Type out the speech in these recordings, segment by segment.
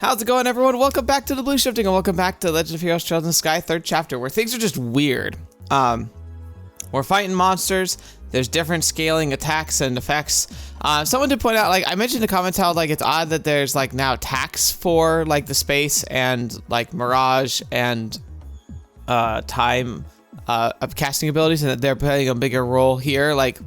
How's it going, everyone? Welcome back to TheBlueShifting, and welcome back to Legend of Heroes Trails in the Sky 3rd chapter, where things are just weird. We're fighting monsters. There's different scaling attacks and effects. Someone did point out, like, I mentioned in the comments how, like, it's odd that there's, like, now attacks for, like, the space and, like, mirage and time of casting abilities, and that they're playing a bigger role here, like,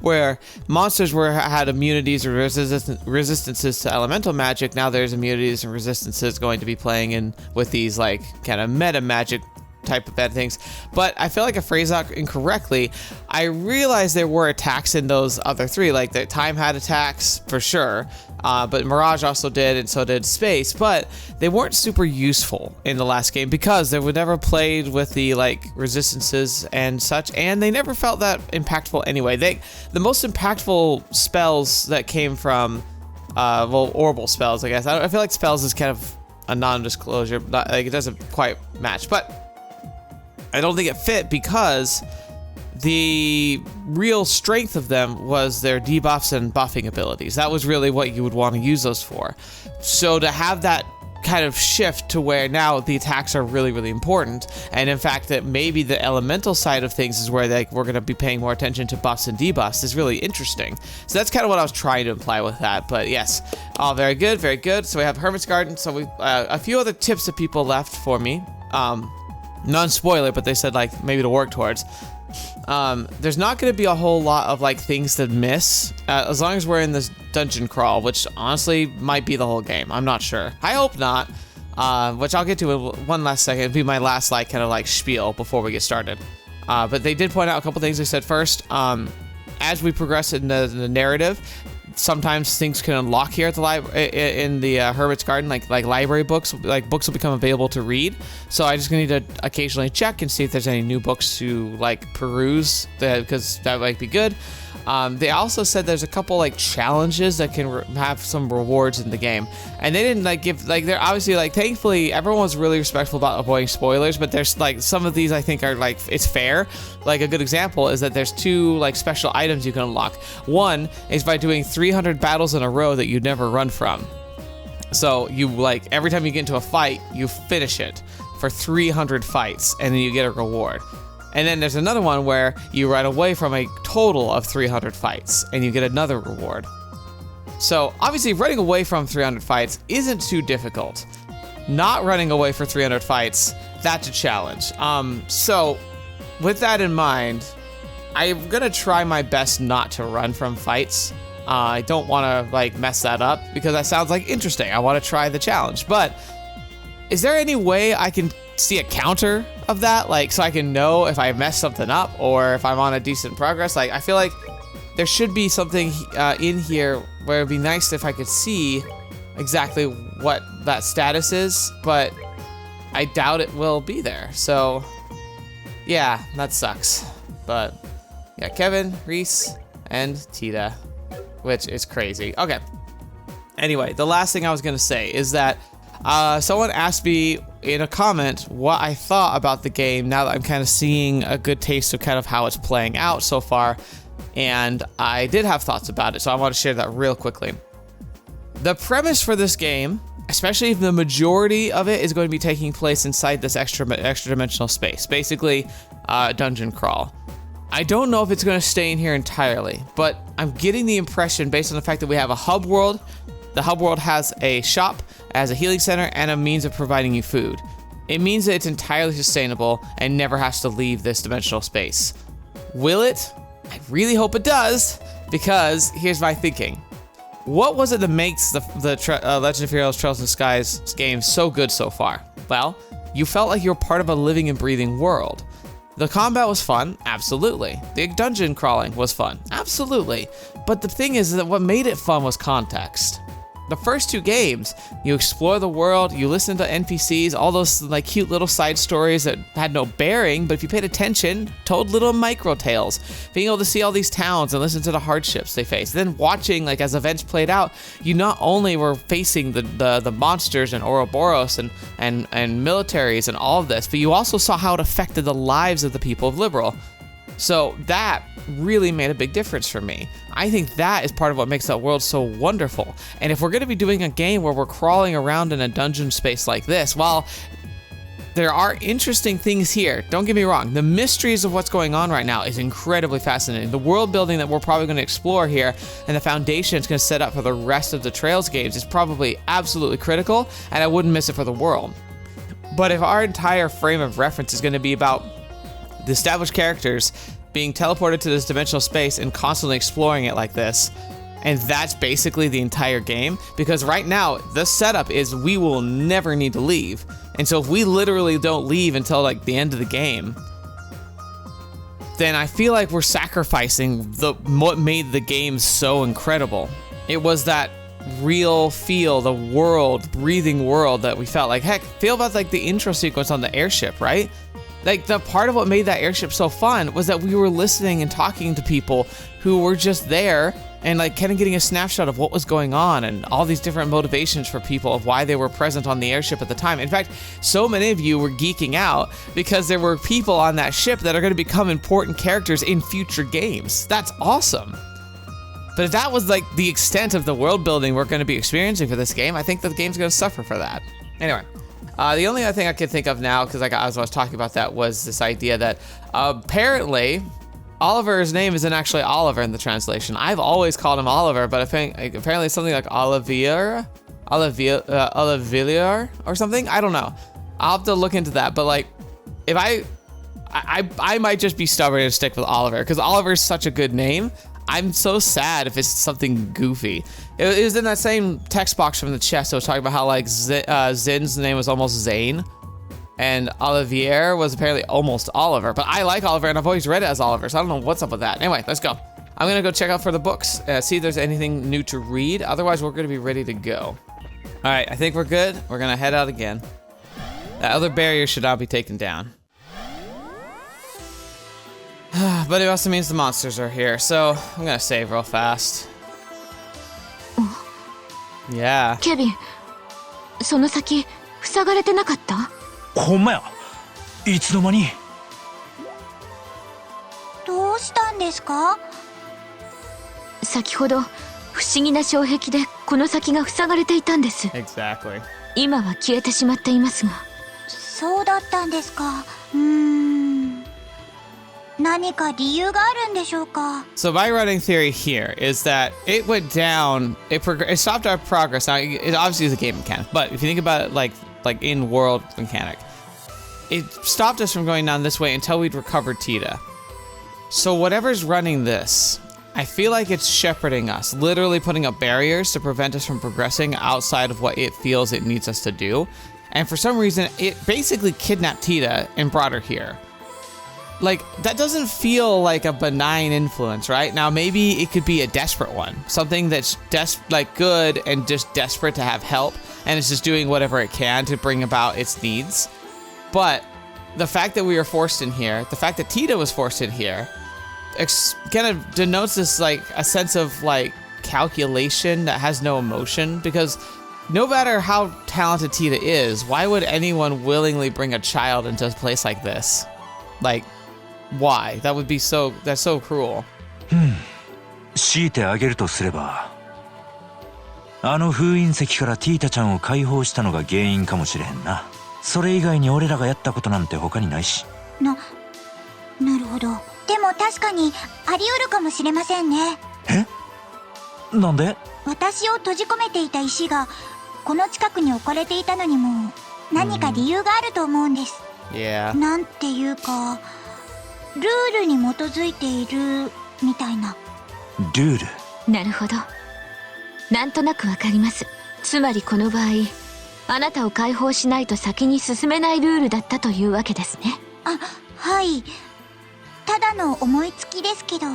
where monsters had immunities or resistances to elemental magic. Now there's immunities and resistances going to be playing in with these, like, kind of meta magic type of bad things. But I feel like I phrased that incorrectly. I realized there were attacks in those other three, like the time had attacks for sure, but Mirage also did, and so did Space, but they weren't super useful in the last game because they were never played with the, like, resistances and such, and they never felt that impactful anyway. The most impactful spells that came from Orbal spells, I guess. I feel like spells is kind of a non-disclosure, like, it doesn't quite match, but I don't think it fit because the real strength of them was their debuffs and buffing abilities. That was really what you would want to use those for. So to have that kind of shift to where now the attacks are really, really important, and in fact that maybe the elemental side of things is where we're going to be paying more attention to buffs and debuffs is really interesting. So that's kind of what I was trying to imply with that, but yes. Oh, very good, very good. So we have Hermit's Garden. So we a few other tips that people left for me. Non-spoiler, but they said, like, maybe to work towards. There's not going to be a whole lot of, like, things to miss as long as we're in this dungeon crawl, which honestly might be the whole game. I'm not sure. I hope not, which I'll get to in one last second. It'll be my last, like, kind of, like, spiel before we get started. But they did point out a couple things. They said first, as we progress in the narrative, sometimes things can unlock here at the in the Hermit's Garden, like library books, like books will become available to read. So I just gonna need to occasionally check and see if there's any new books to, like, peruse, because that might be good. They also said there's a couple, like, challenges that can have some rewards in the game, and they didn't, like, give, like, they're obviously, like, thankfully everyone was really respectful about avoiding spoilers, but there's, like, some of these I think are, like, it's fair. Like, a good example is that there's two, like, special items you can unlock. One is by doing 300 battles in a row that you'd never run from. So you, like, every time you get into a fight, you finish it for 300 fights, and then you get a reward. And then there's another one where you run away from a total of 300 fights, and you get another reward. So obviously running away from 300 fights isn't too difficult. Not running away for 300 fights, that's a challenge. So with that in mind, I'm gonna try my best not to run from fights. I don't wanna, like, mess that up because that sounds like interesting. I wanna try the challenge, but is there any way I can see a counter of that, like, so I can know if I messed something up or if I'm on a decent progress? Like, I feel like there should be something in here where it'd be nice if I could see exactly what that status is, but I doubt it will be there. So yeah, that sucks. But yeah, Kevin, Reese, and Tita, which is crazy. Okay. Anyway, the last thing I was gonna say is that someone asked me in a comment what I thought about the game now that I'm kind of seeing a good taste of kind of how it's playing out so far, and I did have thoughts about it, so I want to share that real quickly. The premise for this game, especially if the majority of it is going to be taking place inside this extra dimensional space, basically dungeon crawl. I don't know if it's going to stay in here entirely, but I'm getting the impression based on the fact that we have a hub world. The hub world has a shop, has a healing center, and a means of providing you food. It means that it's entirely sustainable and never has to leave this dimensional space. Will it? I really hope it does, because here's my thinking. What was it that makes the Legend of Heroes Trails in the Skies game so good so far? Well, you felt like you were part of a living and breathing world. The combat was fun, absolutely. The dungeon crawling was fun, absolutely. But the thing is that what made it fun was context. The first two games, you explore the world, you listen to NPCs, all those, like, cute little side stories that had no bearing, but if you paid attention, told little micro tales. Being able to see all these towns and listen to the hardships they face. Then watching, like, as events played out, you not only were facing the monsters and Ouroboros and militaries and all of this, but you also saw how it affected the lives of the people of Liberl. So that really made a big difference for me. I think that is part of what makes that world so wonderful. And if we're going to be doing a game where we're crawling around in a dungeon space like this, while there are interesting things here, don't get me wrong, the mysteries of what's going on right now is incredibly fascinating. The world building that we're probably going to explore here and the foundation it's going to set up for the rest of the Trails games is probably absolutely critical, and I wouldn't miss it for the world. But if our entire frame of reference is going to be about the established characters being teleported to this dimensional space and constantly exploring it like this, and that's basically the entire game, because right now the setup is we will never need to leave. And so if we literally don't leave until like the end of the game, then I feel like we're sacrificing what made the game so incredible. It was that real feel, the world, breathing world that we felt. Like, heck, feel about like the intro sequence on the airship, right? Like, the part of what made that airship so fun was that we were listening and talking to people who were just there and like kind of getting a snapshot of what was going on and all these different motivations for people of why they were present on the airship at the time. In fact, so many of you were geeking out because there were people on that ship that are going to become important characters in future games. That's awesome. But if that was like the extent of the world building we're going to be experiencing for this game, I think the game's going to suffer for that. Anyway, the only other thing I can think of now, because as I was talking about that, was this idea that apparently Oliver's name isn't actually Oliver in the translation. I've always called him Oliver, but I think apparently it's something like Olivier or something. I don't know. I'll have to look into that. But like, if I might just be stubborn and stick with Oliver, because Oliver's such a good name. I'm so sad if it's something goofy. It was in that same text box from the chest. I was talking about how like Zin's name was almost Zane, and Olivier was apparently almost Oliver. But I like Oliver, and I've always read it as Oliver, so I don't know what's up with that. Anyway, let's go. I'm gonna go check out for the books, see if there's anything new to read. Otherwise, we're gonna be ready to go. All right, I think we're good. We're gonna head out again. That other barrier should now be taken down. But it also means the monsters are here, so I'm gonna save real fast. Yeah. ケビン、その先塞がれてなかった？ほんまや。いつの間に。どうしたんですか？先ほど不思議な障壁でこの先が塞がれていたんです。Exactly. 今は消えてしまっていますが。そうだったんですか。何か理由があるんでしょうか? So my running theory here is that it went down, it stopped our progress. Now, it obviously is a game mechanic, but if you think about it like in-world mechanic, it stopped us from going down this way until we'd recovered Tita. So whatever's running this, I feel like it's shepherding us, literally putting up barriers to prevent us from progressing outside of what it feels it needs us to do. And for some reason, it basically kidnapped Tita and brought her here. Like, that doesn't feel like a benign influence, right? Now, maybe it could be a desperate one. Something that's good and just desperate to have help, and it's just doing whatever it can to bring about its needs. But the fact that we were forced in here, the fact that Tita was forced in here, kind of denotes this, like, a sense of, like, calculation that has no emotion, because no matter how talented Tita is, why would anyone willingly bring a child into a place like this? Like, why? That would be that's so cruel. 強いてあげるとすれば、あの封印石からティータちゃんを解放したのが原因かもしれへんな。それ以外に俺らがやったことなんて他にないし。なるほど。でも確かにあり得るかもしれませんね。え？なんで？私を閉じ込めていた石がこの近くに置かれていたのにも何か理由があると思うんです。Yeah. なんていうか、ルールに基づいているみたいな。ルール？なるほど。なんとなくわかります。つまりこの場合、あなたを解放しないと先に進めないルールだったというわけですね。あ、はい。ただの思いつきですけど。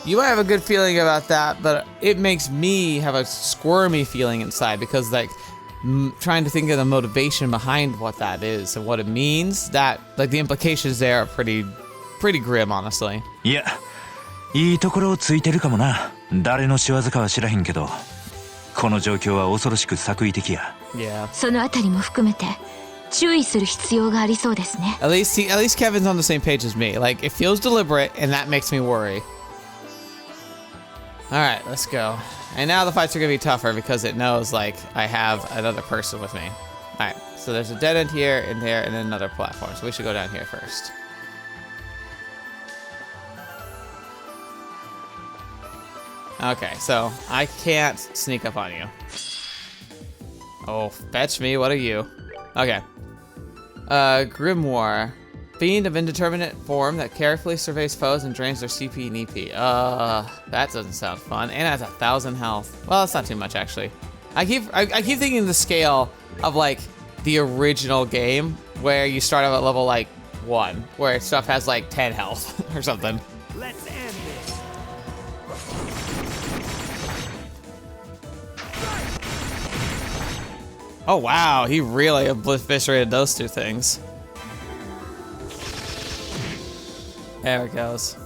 You might have a good feeling about that, but it makes me have a squirmy feeling inside because, like, trying to think of the motivation behind what that is and what it means, that, like, the implications there are pretty grim, honestly. いや、いいところをついてるかもな。誰の仕業かは知らへんけど、この状況は恐ろしく作為的や。Yeah. そのあたりも含めて、注意する必要がありそうですね。At least Kevin's on the same page as me. Like, it feels deliberate, and that makes me worry. All right, let's go. And now the fights are gonna be tougher because it knows, like, I have another person with me. All right, so there's a dead end here, and there, and then another platform. So we should go down here first. Okay, so I can't sneak up on you. Oh, fetch me, what are you? Okay. Grimoire. Fiend of indeterminate form that carefully surveys foes and drains their CP and EP. That doesn't sound fun. And it has 1,000 health. Well, that's not too much, actually. I keep thinking the scale of, like, the original game, where you start out at level, like, 1, where stuff has, like, 10 health or something. Let's end this. Oh, wow, he really eviscerated those two things. There it goes.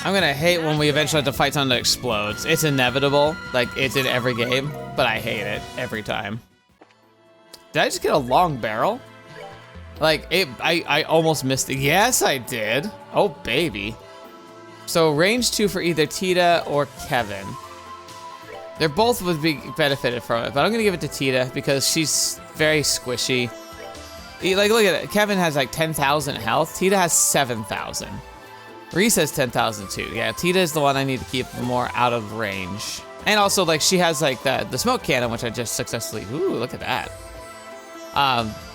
I'm gonna hate when we eventually have to fight something that explodes. It's inevitable, like it's in every game, but I hate it every time. Did I just get a long barrel? Like, I almost missed it. Yes, I did. Oh, baby. So range 2 for either Tita or Kevin. They're both would be benefited from it, but I'm gonna give it to Tita because she's very squishy. Like, look at it. Kevin has like 10,000 health. Tita has 7,000. Reese has 10,000 too. Yeah, Tita is the one I need to keep more out of range. And also, like, she has like the smoke cannon, which I just successfully. Ooh, look at that.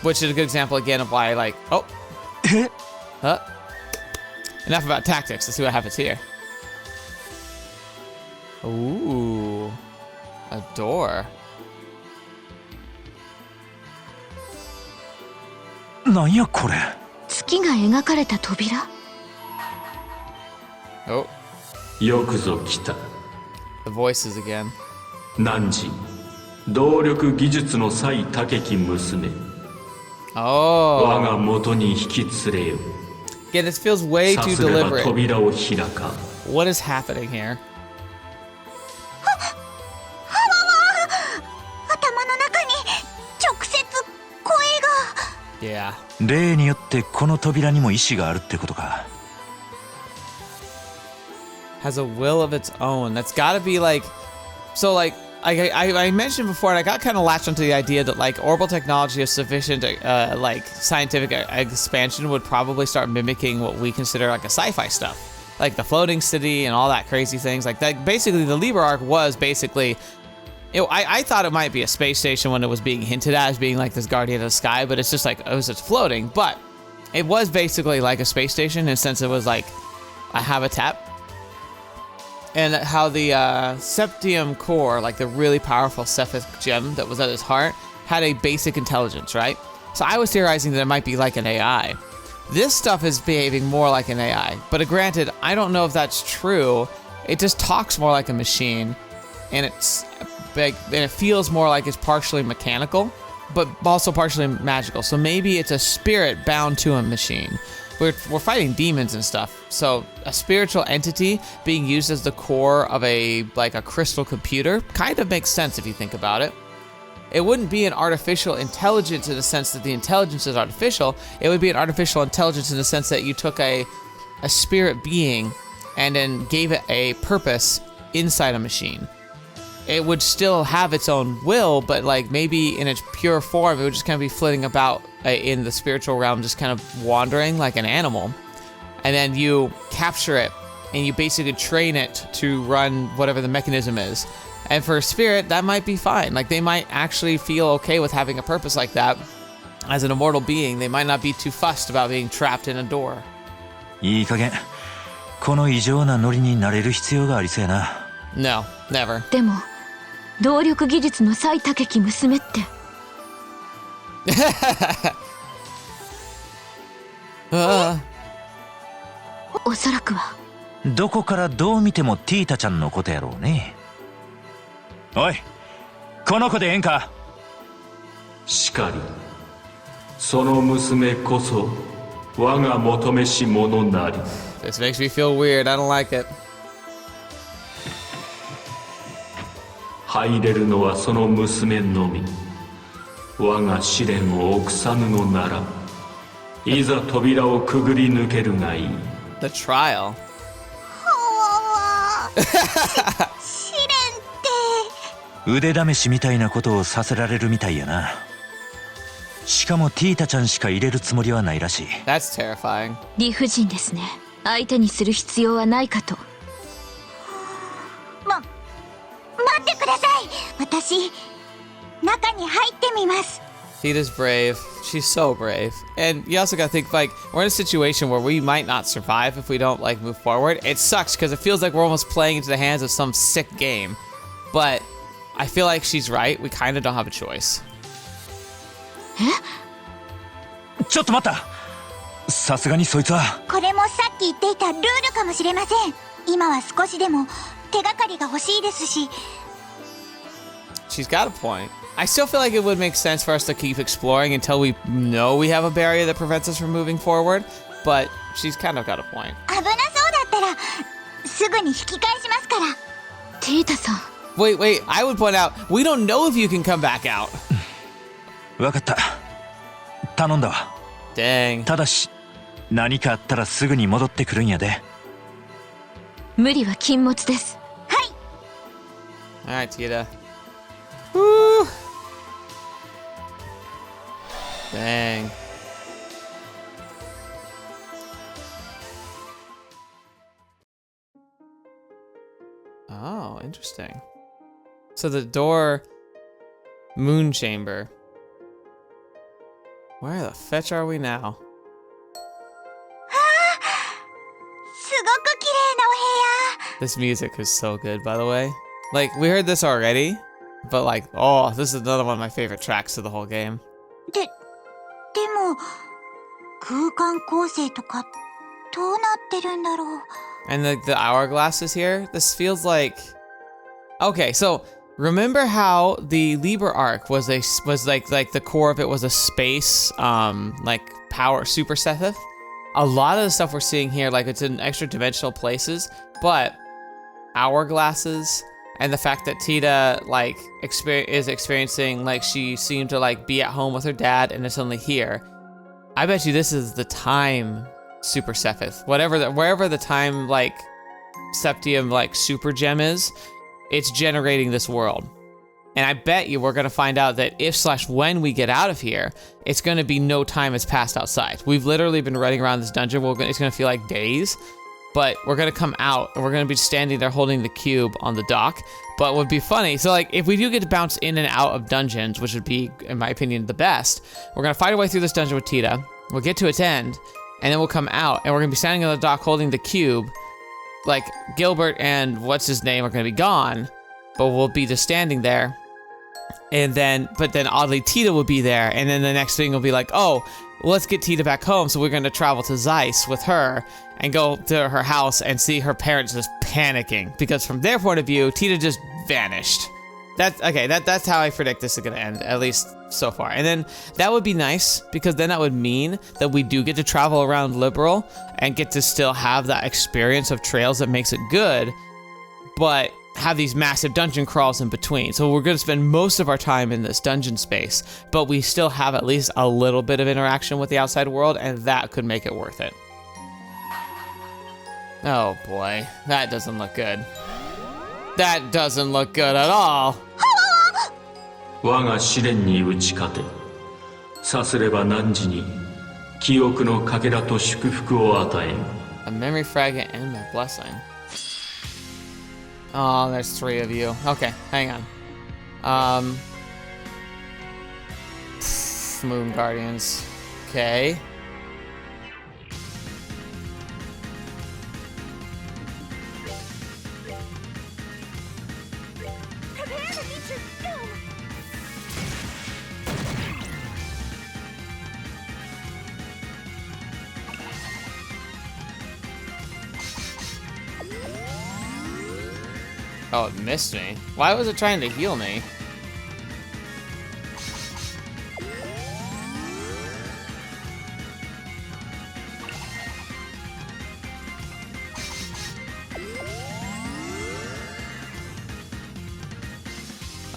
Which is a good example again of why, like, oh, enough about tactics. Let's see what happens here. Ooh, a door. なんやこれ。月が描かれた扉。Oh, よくぞ来た。 the voices again. 汝、動力技術の最高き娘。 Oh. 我が元に引き連れよ。 Again, this feels way さ too すれば deliberate. 扉を開かん。 What is happening here? 頭の中に直接声が。 Yeah. 例によってこの扉にも意志があるってことか。Has a will of its own. That's gotta be like, so like, I mentioned before, and I got kind of latched onto the idea that like orbital technology of sufficient like scientific expansion would probably start mimicking what we consider like a sci-fi stuff, like the floating city and all that crazy things like that. Basically, the Liberl arc was basically, I thought it might be a space station when it was being hinted at as being like this guardian of the sky, but it's just like it was just floating. But it was basically like a space station in the sense it was like a habitat. And how the Septian core, like the really powerful Cephas gem that was at his heart, had a basic intelligence, right? So I was theorizing that it might be like an AI. This stuff is behaving more like an AI, but granted, I don't know if that's true. It just talks more like a machine, and it's big, and it feels more like it's partially mechanical, but also partially magical. So maybe it's a spirit bound to a machine. We're fighting demons and stuff, so a spiritual entity being used as the core of a crystal computer kind of makes sense if you think about it. It wouldn't be an artificial intelligence in the sense that the intelligence is artificial. It would be an artificial intelligence in the sense that you took a spirit being and then gave it a purpose inside a machine. It would still have its own will, but like maybe in its pure form, it would just kind of be flitting about in the spiritual realm, just kind of wandering like an animal. And then you capture it and you basically train it to run whatever the mechanism is. And for a spirit, that might be fine. Like they might actually feel okay with having a purpose like that. As an immortal being, they might not be too fussed about being trapped in a door. いい加減この異常なノリになれる必要がありそうやな。 No, never. でも動力技術の最高き娘って。おそらくは。どこからどう見てもティータちゃんのことやろうね。おい、この子でええんか。しかり、その娘こそ我が求めし者なり。 This makes me feel weird. I don't like it. 入れるのはその娘のみ。我が試練を臆さぬのならいざ扉をくぐり抜けるがいい。 The trial. 試練って腕試しみたいなことをさせられるみたいやな。しかもティータちゃんしか入れるつもりはないらしい。 That's terrifying. 理不尽ですね。相手にする必要はないかと。待ってください。私中に入ってみます。 Tita's brave. She's so brave. And you also gotta think, like, we're in a situation where we might not survive if we don't, like, move forward. It sucks because it feels like we're almost playing into the hands of some sick game. But I feel like she's right. We kind of don't have a choice. ちょっと待った。さすがにそいつは。これもさっき言っていたルールかもしれません。今は少しでも手がかりが欲しいですし。 She's got a point. I still feel like it would make sense for us to keep exploring until we know we have a barrier that prevents us from moving forward. But she's kind of got a point. 危なそうだったらすぐに引き返しますから。ティータさん。 Wait. I would point out, we don't know if you can come back out. わかった。頼んだわ。 Dang. ただし、何かあったらすぐに戻ってくるんやで。無理は禁物です。はい。 Alright, Tita. Woo! Dang. Oh, interesting. So the door... Moon chamber. Where the fetch are we now? すごく綺麗なお部屋。 This music is so good, by the way. Like, we heard this already, but like, oh, this is another one of my favorite tracks of the whole game. でも空間構成とかどうなってるんだろう。 And the hourglasses here, this feels like... Okay, so remember how the Liberl arc was like the core of it was a space, like power super Sethith? A lot of the stuff we're seeing here, like it's in extra dimensional places, but hourglasses and the fact that Tita like is experiencing, like she seemed to like be at home with her dad and it's only here. I bet you this is the time super Sethith. Wherever the time like Septium like super gem is, it's generating this world. And I bet you we're gonna find out that if/when we get out of here, it's gonna be no time has passed outside. We've literally been running around this dungeon. It's gonna feel like days, but we're gonna come out and we're gonna be standing there holding the cube on the dock. But what would be funny, so like if we do get to bounce in and out of dungeons, which would be, in my opinion, the best, we're gonna fight our way through this dungeon with Tita. We'll get to its end, and then we'll come out and we're gonna be standing on the dock holding the cube. Like Gilbert and what's his name are gonna be gone, but we'll be just standing there. And then, but then oddly, Tita will be there. And then the next thing will be like, oh, well, let's get Tita back home. So we're going to travel to Zeiss with her and go to her house and see her parents just panicking. Because from their point of view, Tita just vanished. That's how I predict this is going to end, at least so far. And then that would be nice because then that would mean that we do get to travel around Liberl and get to still have that experience of trails that makes it good. But have these massive dungeon crawls in between. So we're going to spend most of our time in this dungeon space, but we still have at least a little bit of interaction with the outside world, and that could make it worth it. Oh boy, that doesn't look good. That doesn't look good at all. 我が試練に打ち勝て、さすれば汝に記憶のかけらと祝福を与えん。 A memory fragment and my blessing. Oh, there's 3 of you. Okay, hang on. Moon Guardians. Okay. Oh, it missed me. Why was it trying to heal me?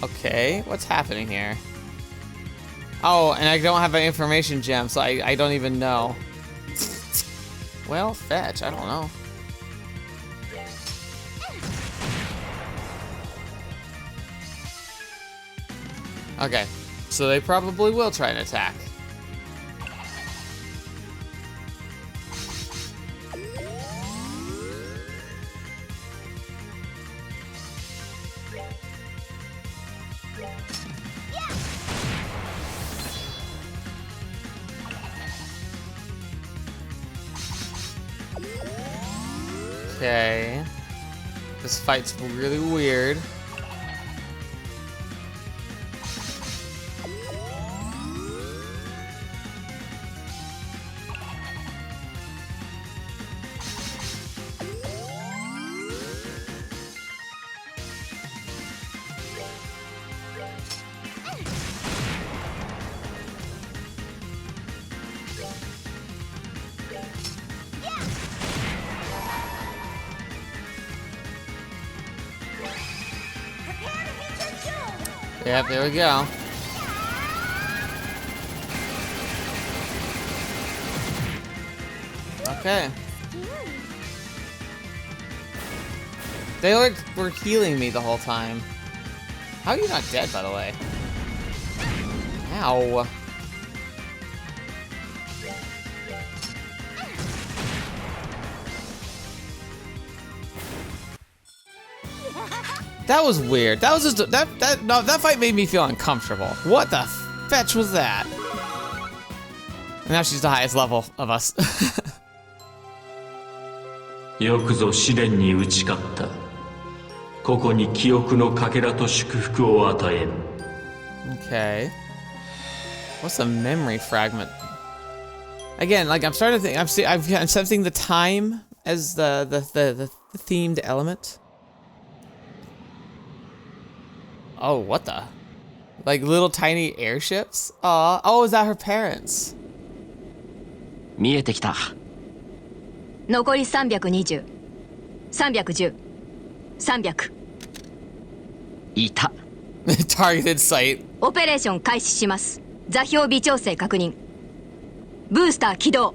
Okay, what's happening here? Oh, and I don't have an information gem, so I don't even know. Well, fetch, I don't know. Okay, so they probably will try and attack. Okay. This fight's really weird. Yep, there we go. Okay. They were healing me the whole time. How are you not dead, by the way? Ow. That was weird. That was just that fight made me feel uncomfortable. What the fetch was that? And now she's the highest level of us. よくぞ試練に打ち勝った。ここに記憶のかけらと祝福を与えん。 Okay. What's a memory fragment? Again, like I'm starting to think I'm sensing the time as the themed element. Oh, what the? Like little tiny airships? Aw. Oh, is that her parents? 見えてきた。残り320、310、300。いた。Targeted sight. オペレーション開始します。座標微調整確認。ブースター起動。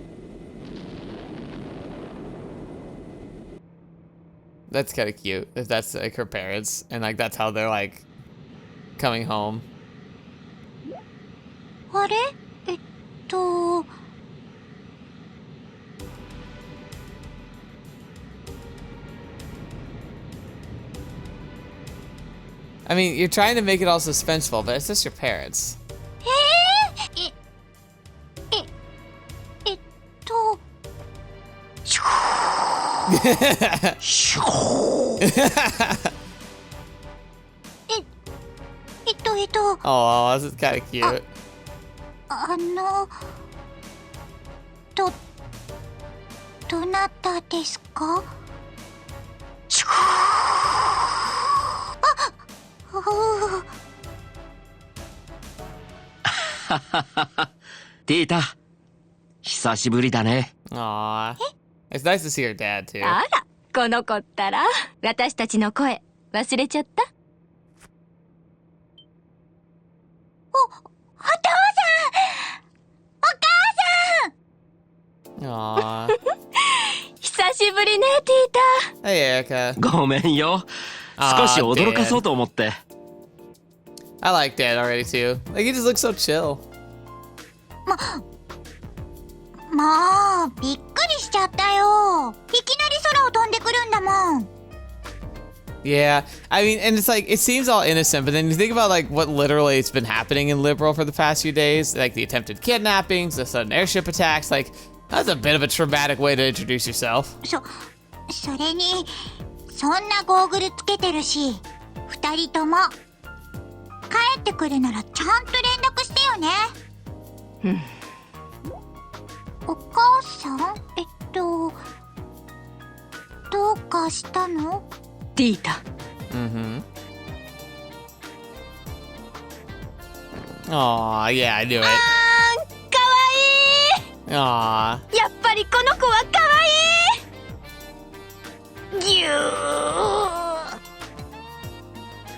That's kind of cute. If that's like her parents, and like that's how they're like coming home. あれI mean, you're trying to make it all suspenseful, but it's just your parents. あ Oh, this is kind of cute. どなたですか？ティータ、久しぶりだね。Aw. It's nice to see her dad, too. あら、この子ったら私たちの声忘れちゃった？お父さん！お母さん！ Aw. 久しぶりね、ティータ。 Hey, Erica. ごめんよ。少し驚かそうと思って。I like Dad already, too. Like, he just looks so chill. もうびっくりしちゃったよ。いきなり空を飛んでくるんだもん。 Yeah, I mean, and it's like, it seems all innocent, but then you think about like what literally has been happening in Liberl for the past few days, like the attempted kidnappings, the sudden airship attacks, like, that's a bit of a traumatic way to introduce yourself. それに、そんなゴーグルつけてるし、二人とも、帰ってくるならちゃんと連絡してよね。お母さん？どうかしたの？ティータ。Mm-hmm. Aw, yeah, I knew it. かわいい。 Aw. やっぱりこの子はかわいい。ぎゅー。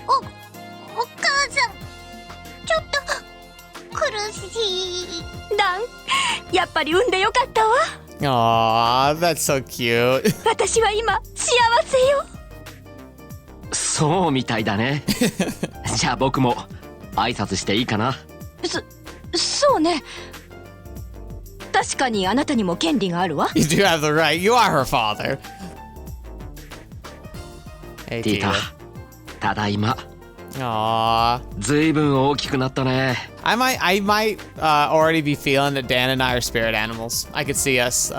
お母さん、ちょっと、苦しい。ダン、やっぱり産んでよかったわ。Aw, that's so cute. 私は今幸せよ。そうみたいだね。じゃあ僕も挨拶していいかな。そうね。確かにあなたにも権利があるわ。 You do have the right. You are her father. Hey, ティータ、 Tita. ただいま。 Aw. ずいぶん大きくなったね。I might already be feeling that Dan and I are spirit animals. I could see us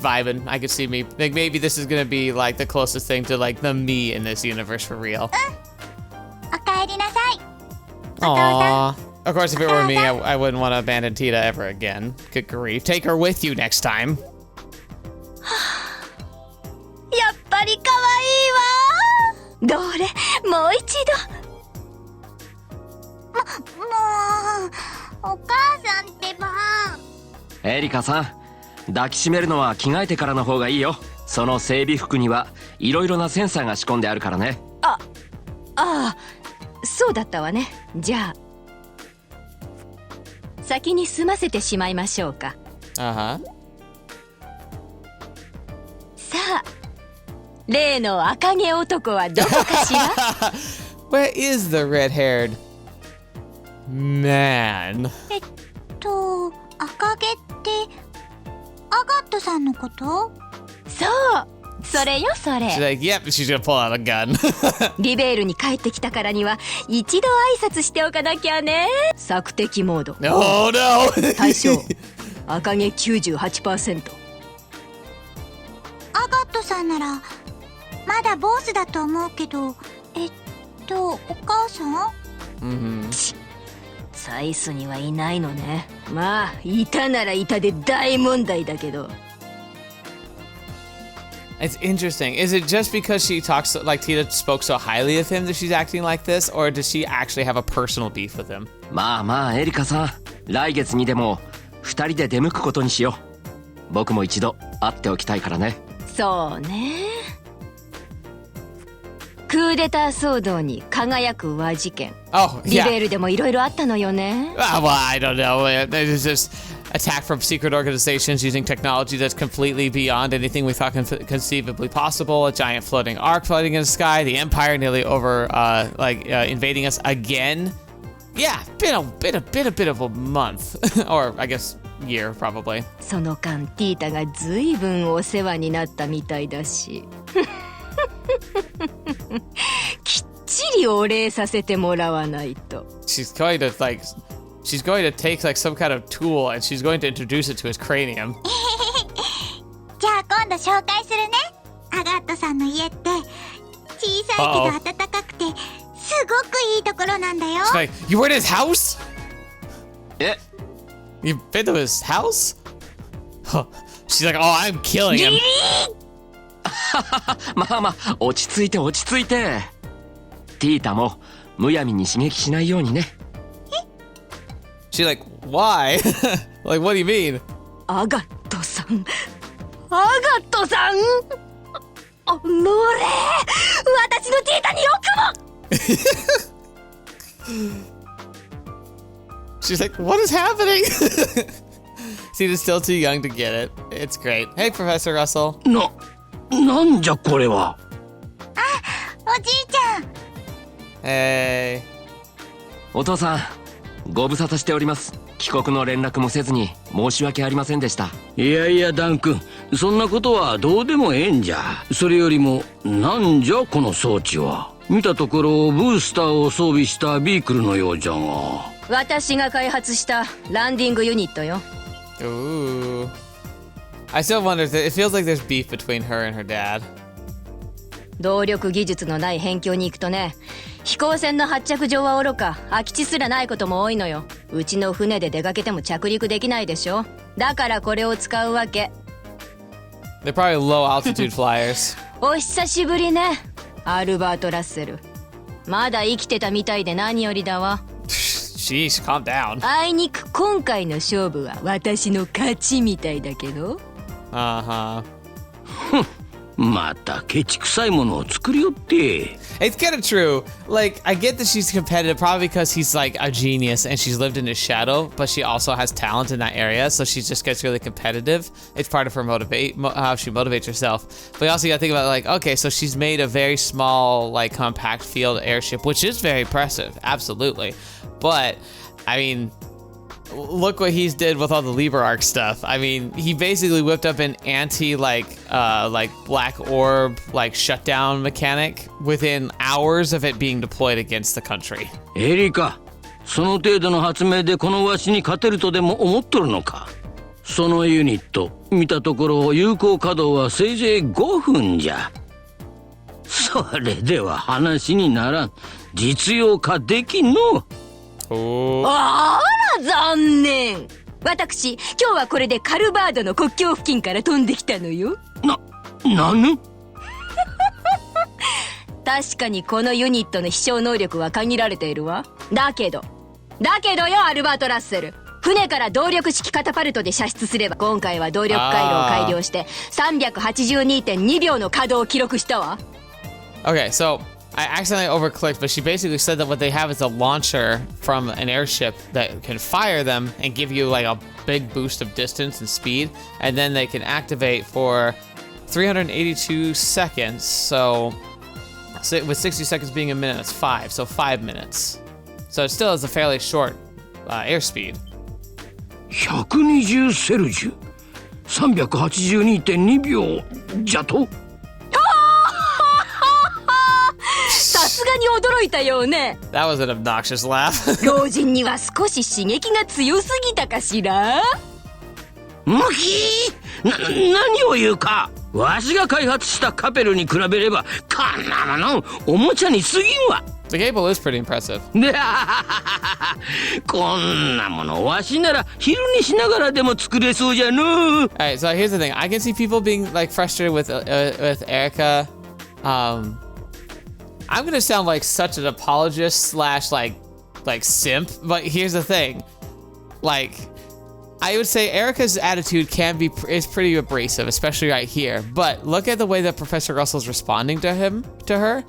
vibing. I could see me. Like maybe this is gonna be like the closest thing to like the me in this universe for real. おかえりなさい。 Aww. Of course, if it were me, I wouldn't want to abandon Tita ever again. Good grief. Take her with you next time. やっぱり可愛いわ。どれ、もう一度。もう、お母さんってば。エリカさん、抱きしめるのは着替えてからの方がいいよ。その整備服にはいろいろなセンサーが仕込んであるからね。ああ、そうだったわね。じゃあ先に済ませてしまいましょうか。Uh-huh. さあ、例の赤毛男はどこかしら？ Where is the red-haired man? 赤毛ってアガットさんのこと？そう、それよそ She's れ。 like, yep, she's gonna pull out a gun. リベールに帰ってきたからには一度挨拶しておかなきゃね。索敵モード。Oh no! 対象赤毛 98%。 アガットさんならまだボスだと思うけど、お母さん？ Mm-hmm. サイスにはいないのね。まあいたならいたで大問題だけど。 It's interesting. Is it just because she talks like Tita spoke so highly of him that she's acting like this, or does she actually have a personal beef with him? まあまあエリカさん、来月にでも2人で出向くことにしよう。僕も一度会っておきたいからね。そうね。クーデター騒動に輝く和事件。 Oh, リベ yeah. ールでもいろいろあったのよね。Well, I don't know. There's this attack from secret organizations using technology that's completely beyond anything we thought conceivably possible. A giant floating arc floating in the sky. The Empire nearly invading us again. Yeah, been a bit of a month, or I guess year probably. その間ティータがずいぶんお世話になったみたいだし。きっちりお礼させてもらわないと。She's going to take like some kind of tool and she's going to introduce it to his cranium. じゃあ今度紹介するね。アガットさんの家って小さいけど暖かくてすごくいいところなんだよ。 She's like, you were in his house? え、 You've been to his house? Huh. She's like, oh, I'm killing him. まあまあ落ち着いて落ち着いて。ティータもむやみに刺激しないようにね。She's like, why? Like, what do you mean? アガットさん、アガットさん、ローレ、私のティータによくも。 She's like, what is happening? Tita's still too young to get it. It's great. Hey, Professor Russell. なんじゃこれは。おじいちゃん。Hey. お父さん、ご無沙汰しております。帰国の連絡もせずに申し訳ありませんでした。いやいやダン君、そんなことはどうでもええんじゃ。それよりもなんじゃこの装置は。見たところブースターを装備したビークルのようじゃが。私が開発したランディングユニットよ。 Ooh. I still wonder if it feels like there's beef between her and her dad. 動力技術のない辺境に行くとね、飛行船の発着場はおろか空き地すらないことも多いのよ。うちの船で出かけても着陸できないでしょ。だからこれを使うわけ。 They're probably low altitude flyers. お久しぶりね、アルバート・ラッセル。まだ生きてたみたいで何よりだわ。Sheesh, calm down. あいにく今回の勝負は私の勝ちみたいだけど。Uh-huh. またケチくさいものを作りよって。It's kind of true. Like, I get that she's competitive probably because he's like a genius and she's lived in his shadow, but she also has talent in that area, so she just gets really competitive. It's part of her how she motivates herself. But you also gotta think about, like, okay, so she's made a very small, like, compact field airship, which is very impressive, absolutely. But, I mean, look what he's did with all the Liberl stuff. I mean, he basically whipped up an anti like black orb like shutdown mechanic within hours of it being deployed against the country. エリカ、その程度の発明でこのわしに勝てるとでも思っとるのか。そのユニット見たところ有効稼働はせいぜい5分じゃ。それでは話にならん。実用化できんの。あら残念。私今日はこれでカルバードの国境付近から飛んできたのよ。なん確かにこのユニットの飛翔能力は限られているわ。だけどよアルバート・ラッセル、船から動力式カタパルトで射出すれば今回は動力回路を改良して 382.2 秒の稼働を記録したわ。 Okay, so I accidentally overclicked, but she basically said that what they have is a launcher from an airship that can fire them and give you like a big boost of distance and speed, and then they can activate for 382 seconds. So with 60 seconds being a minute, that's 5, so 5 minutes. So it still has a fairly short airspeed. 120セルジュ 382.2 秒じゃと。さすがに驚いたようね。 That was an obnoxious laugh. 老人には少し刺激が強すぎたかしら。ムキー、何を言うか。わしが開発したカペルに比べればこんなものおもちゃに過ぎんわ。 The cable is pretty impressive. こんなものわしなら昼にしながらでも作れそうじゃの。 Alright, so here's the thing. I can see people being like frustrated with Erica. I'm gonna sound like such an apologist slash like simp, but here's the thing. Like, I would say Erica's attitude is pretty abrasive, especially right here. But look at the way that Professor Russell's responding to her.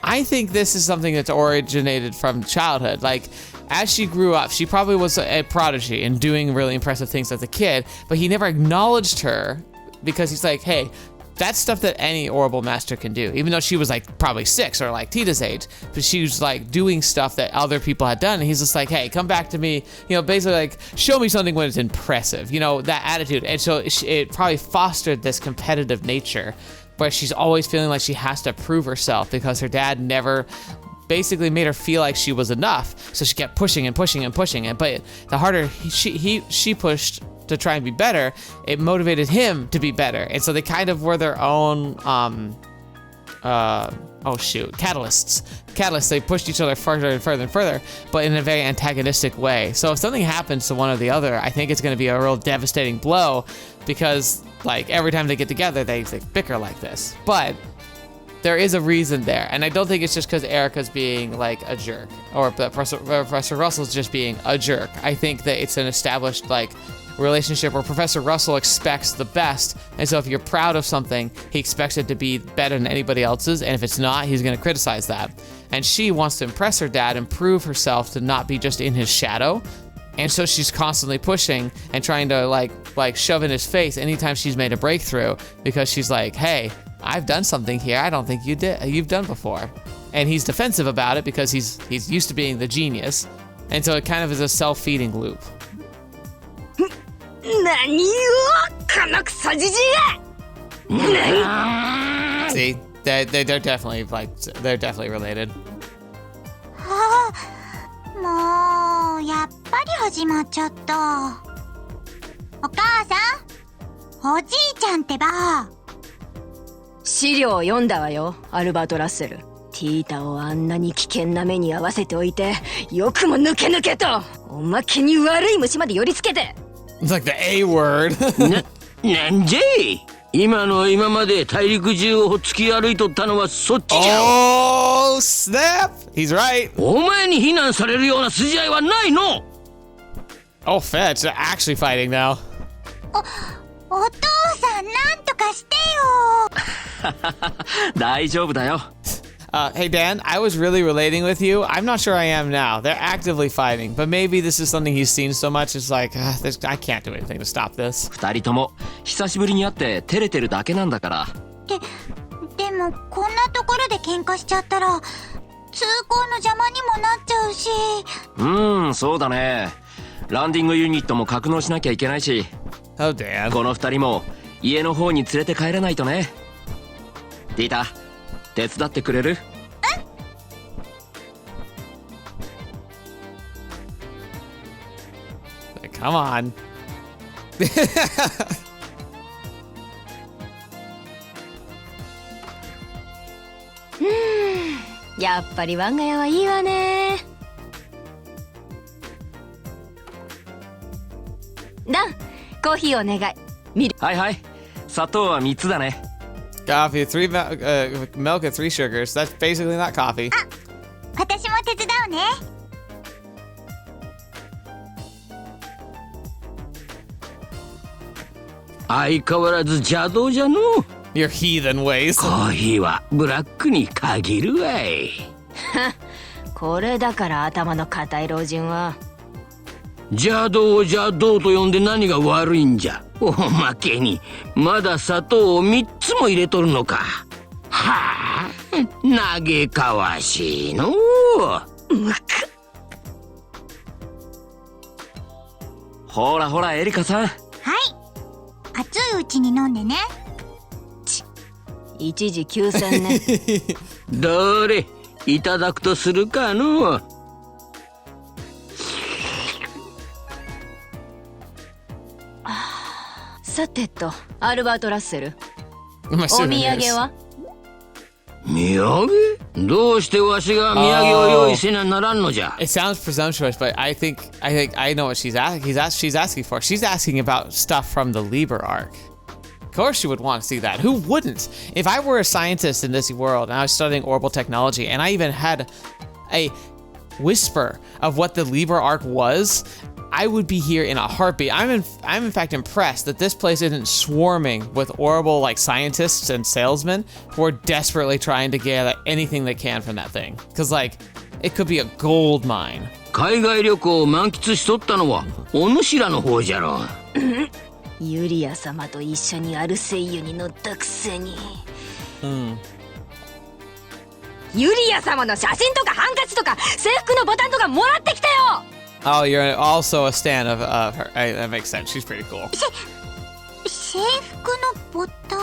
I think this is something that's originated from childhood. Like, as she grew up, she probably was a prodigy and doing really impressive things as a kid, but he never acknowledged her because he's like, hey, that's stuff that any Orbal master can do, even though she was like probably 6 or like Tita's age, but she was like doing stuff that other people had done. And he's just like, hey, come back to me, you know, basically like show me something when it's impressive, you know, that attitude. And so it probably fostered this competitive nature where she's always feeling like she has to prove herself because her dad never basically made her feel like she was enough. So she kept pushing and pushing and pushing it. But the harder she pushed to try and be better, it motivated him to be better. And so they kind of were their own catalysts. They pushed each other further and further and further, but in a very antagonistic way. So if something happens to one or the other, I think it's going to be a real devastating blow because like every time they get together they bicker like this. But there is a reason there, and I don't think it's just because Erica's being like a jerk or that Professor Russell's just being a jerk. I think that it's an established like relationship where Professor Russell expects the best, and so if you're proud of something, he expects it to be better than anybody else's, and if it's not, he's going to criticize that. And she wants to impress her dad and prove herself to not be just in his shadow, and so she's constantly pushing and trying to like shove in his face anytime she's made a breakthrough, because she's like, hey, I've done something here I don't think you've done before. And he's defensive about it because he's used to being the genius, and so it kind of is a self-feeding loop. 何よこのクソじじいが See, they're definitely they're definitely related. はあ、もうやっぱり始まっちゃった。お母さん、おじいちゃんってば。資料を読んだわよ、アルバート・ラッセル。ティータをあんなに危険な目に遭わせておいて、よくも抜けと。おまけに悪い虫まで寄りつけて。It's like the A word. なんじゃい。今まで大陸中を突き歩いとったのはそっちじゃ。Oh snap! He's right. お前に非難されるような筋合いはないの。Oh fetch, they're actually fighting now. お父さんなんとかしてよ。大丈夫だよ。Hey Dan, I was really relating with you. I'm not sure I am now. They're actively fighting, but maybe this is something he's seen so much. It's like, I can't do anything to stop this. 二人とも久しぶりに会って照れてるだけなんだから。でもこんなところで喧嘩しちゃったら通行の邪魔にもなっちゃうし。そうだね。ランディングユニットも格納しなきゃいけないし。Oh damn. この二人も家の方に連れて帰らないとね。ティータ、手伝ってくれる？Come on. やっぱり我が家はいいわね。ダン、コーヒーお願い。はいはい。砂糖は3つだね。Coffee, milk and 3 sugars. That's basically not coffee. 私も手伝うね。相変わらず邪道じゃの。 Your heathen ways. コーヒーはブラックに限るわい。これだから頭の固い老人は。邪道を邪道と呼んで何が悪いんじゃ。おまけにまだ砂糖を3つも入れとるのか。はあ、嘆かわしいのう。ほらほらエリカさん。はい、熱いうちに飲んでね。一時休戦ね。どれいただくとするかの。さてと、アルバート・ラッセル、 My お土 souvenirs. 産は？土産？どうしてわしが土産を用意せなならんのじゃ。 It sounds presumptuous, but I think I know what she's asking. She's asking for. She's asking about stuff from the Liberl arc. Of course, she would want to see that. Who wouldn't? If I were a scientist in this world and I was studying Orbal technology, and I even had a whisper of what the Liberl arc was, I would be here in a heartbeat. I'm in fact impressed that this place isn't swarming with Orbal like scientists and salesmen who are desperately trying to gather anything they can from that thing. Because like, it could be a gold mine. 海外旅行を満喫しとったのはお主らの方じゃろ。ユリア様と一緒にアルセイユに乗ったくせに。ユリア様の写真とかハンカチとか制服のボタンとかもらってきたよ。Oh, you're also a stan of her. That makes sense. She's pretty cool. 制服のボタ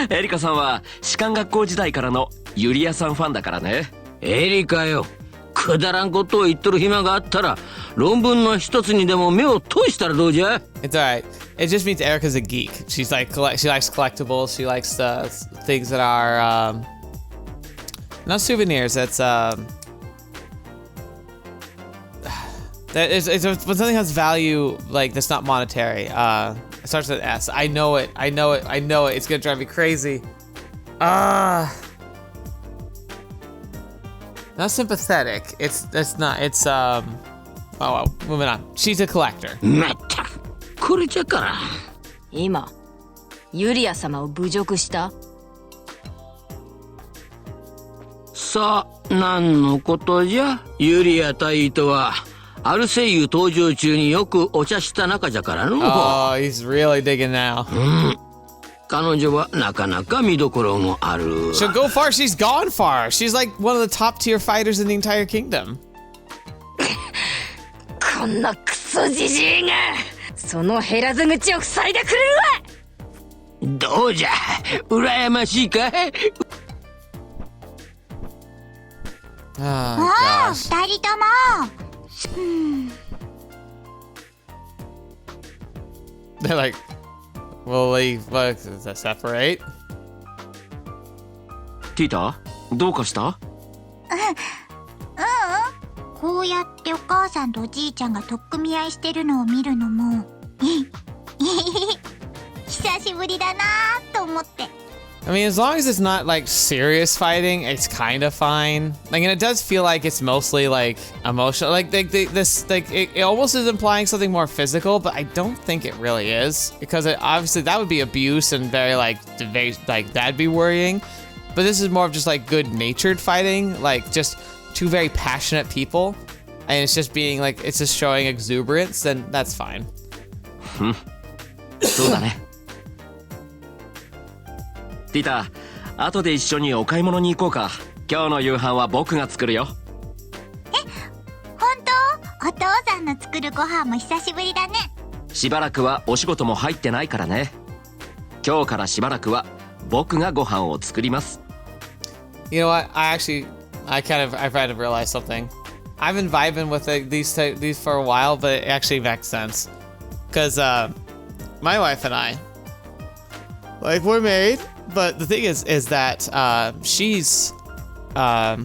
ン？エリカさんは士官学校時代からのユリアさんファンだからね。エリカよ、くだらんことを言っとる暇があったら論文の一つにでも目を通したらどうじゃ。 It's alright. It just means Erica's a geek. She's like she likes collectibles. She likes things that are not souvenirs. That's that is when something has value like that's not monetary. It starts with S. I know it. It's gonna drive me crazy. Not sympathetic. It's not. It's oh well. Moving on. She's a collector. まったくこれじゃから。今、ユリア様を侮辱した？さあ何のことじゃ。ユリア大尉とはアルセイユ登場中によくお茶した仲じゃからの。 Oh, he's really digging now. 彼女はなかなか見どころもある。 She'll go far. She's gone far. She's like one of the top tier fighters in the entire kingdom. こんなクソじじいがその減らず口を塞いでくれるわ。どうじゃ羨ましいか。 Oh ああ、 gosh. 二人とも。They're like, will they separate? ティータ、どうかした？こうやってお母さんとおじいちゃんが取っ組み合いしてるのを見るのも久しぶりだなと思って。 I mean, as long as it's not like serious fighting, it's kind of fine. Like, and it does feel like it's mostly like emotional. Like it almost is implying something more physical, but I don't think it really is because obviously that would be abuse and very like that'd be worrying. but this is more of just like good-natured fighting, like just two very passionate people, and it's just being like, it's just showing exuberance, then that's fine. そうだね。ティタ、後で一緒にお買い物に行こうか。今日の夕飯は僕が作るよ。本当？お父さんの作るご飯も久しぶりだね。しばらくはお仕事も入ってないからね。今日からしばらくは僕がご飯を作ります。You know what? I've had to realize something. I've been vibing with these for a while, but it actually makes sense. Because my wife and I, like, we're married, but the thing is that she's a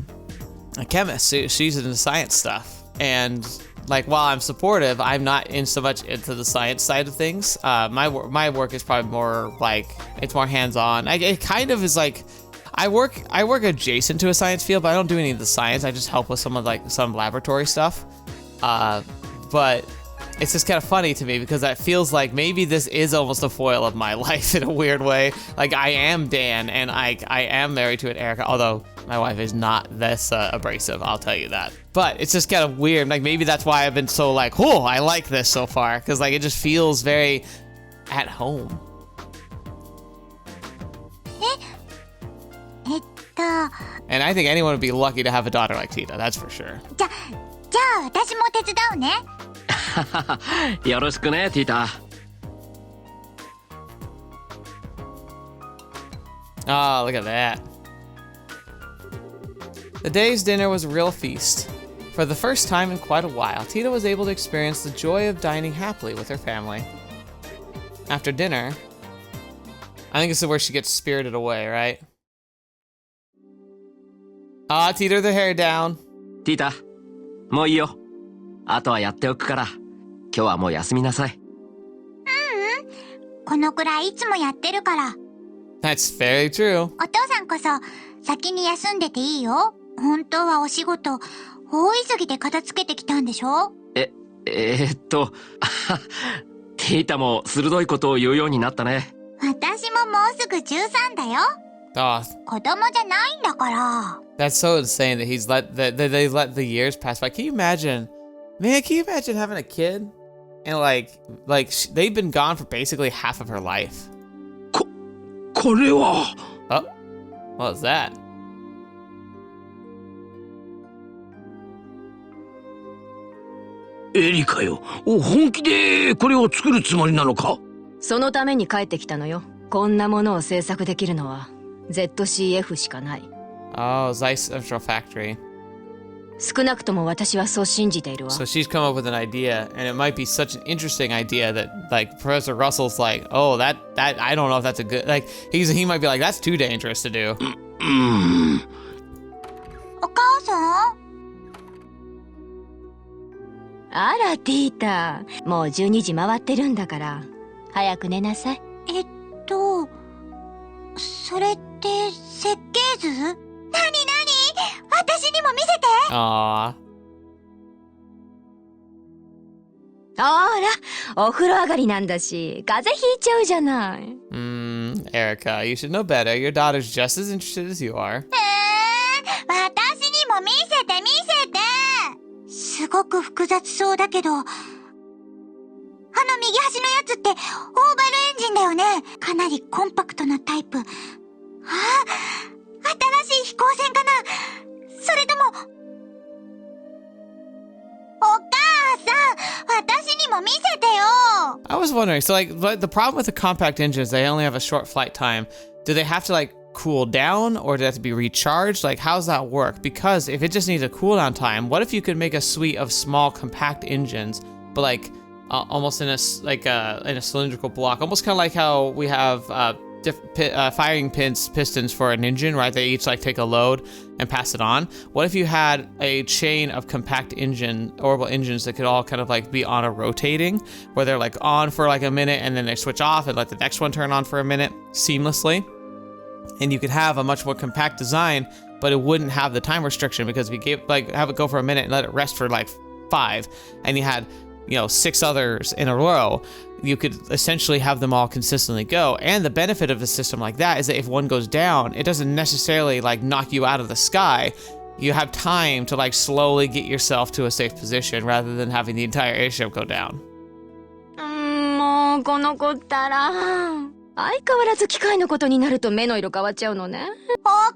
chemist. She's into science stuff. And, like, while I'm supportive, I'm not so much into the science side of things. My work is probably more, like, it's more hands-on. It kind of is, like, I work adjacent to a science field, but I don't do any of the science. I just help with some laboratory stuff. But it's just kind of funny to me because that feels like maybe this is almost a foil of my life in a weird way. Like, I am Dan and I am married to an Erica, although my wife is not this abrasive, I'll tell you that. But it's just kind of weird. Like, maybe that's why I've been so like, oh, I like this so far. Because, like, it just feels very at home. And I think anyone would be lucky to have a daughter like Tita, that's for sure. じゃあ私も手伝うね。よろしくね、ティタ。Oh, look at that. The day's dinner was a real feast. For the first time in quite a while, Tita was able to experience the joy of dining happily with her family. After dinner, I think this is where she gets spirited away, right? Ah, Tita, the hair down. ティタ、もういいよ。あとはやっておくから。今日はもう休みなさい。このくらいいつもやってるから。That's very true. お父さんこそ先に休んでていいよ。本当はお仕事大急ぎで片付けてきたんでしょ？ティタも鋭いことを言うようになったね。私ももうすぐ13だよ。Oh, 子供じゃないんだから。that's so insane that they let the years pass by. Can you imagine? Man, can you imagine having a kid and they've been gone for basically half of her life? これは。Oh, what was that? エリカよ、本気でこれを作るつもりなのか？そのために帰ってきたのよ。こんなものを制作できるのは ZCF しかない。Oh, Zeiss Central Factory. 少なくとも私はそう信じているわ。 So she's come up with an idea, and it might be such an interesting idea that, like, Professor Russell's like, oh, that I don't know if that's a good, like, he might be like, that's too dangerous to do. お母さん？あら、ティータ。もう12時回ってるんだから。早く寝なさい。それって設計図？なに私にも見せて。Aww. ほら、お風呂上がりなんだし、風邪ひいちゃうじゃない。Erica, you should know better. Your daughter's just as interested as you are. 私にも見せて。すごく複雑そうだけど、右端のやつってオーバルエンジンだよね。かなりコンパクトなタイプ。新しい飛行船かな？それとも、お母さん、私にも見せてよ。 I was wondering, so, like, the problem with the compact engines, they only have a short flight time. Do they have to, like, cool down, or do they have to be recharged? Like, how's that work? Because if it just needs a cooldown time, what if you could make a suite of small compact engines, but like almost in a cylindrical block, almost kind of like how we have firing pistons for an engine, right? They each like take a load and pass it on. What if you had a chain of compact orbital engines that could all kind of like be on a rotating, where they're like on for like a minute and then they switch off and let the next one turn on for a minute seamlessly? And you could have a much more compact design, but it wouldn't have the time restriction, because if you have it go for a minute and let it rest for like 5, and you had 6 others in a row, you could essentially have them all consistently go. And the benefit of a system like that is that if one goes down, it doesn't necessarily like knock you out of the sky. You have time to like slowly get yourself to a safe position rather than having the entire airship go down. もうこの子ったら相変わらず機械のことになると目の色変わっちゃうのね。お母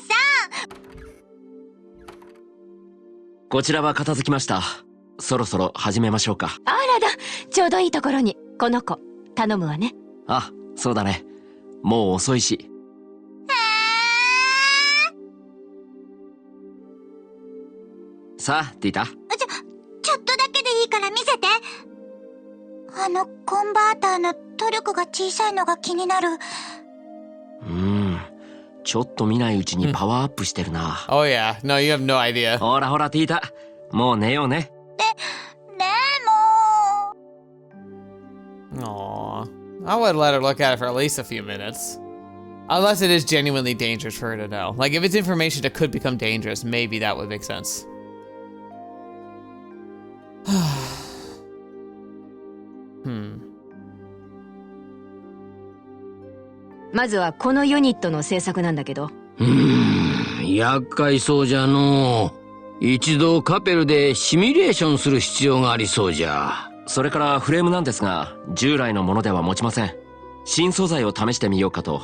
さん。こちらは片付きました。そろそろ始めましょうか。あらだ、ちょうどいいところに。この子、頼むわね。あ、そうだね。もう遅いし。さあ、ティータ。ちょっとだけでいいから見せて。コンバーターのトルクが小さいのが気になる。ちょっと見ないうちにパワーアップしてるな。Oh yeah, no, you have no idea. ほらほら、ティータ。もう寝ようね。Aww. I would let her look at it for at least a few minutes. Unless it is genuinely dangerous for her to know. Like, if it's information that could become dangerous, maybe that would make sense. Hmm. まずはこのユニットの制作なんだけど。厄介そうじゃのう。一度カペルでシミュレーションする必要がありそうじゃ。それからフレームなんですが、従来のものでは持ちません。新素材を試してみようかと。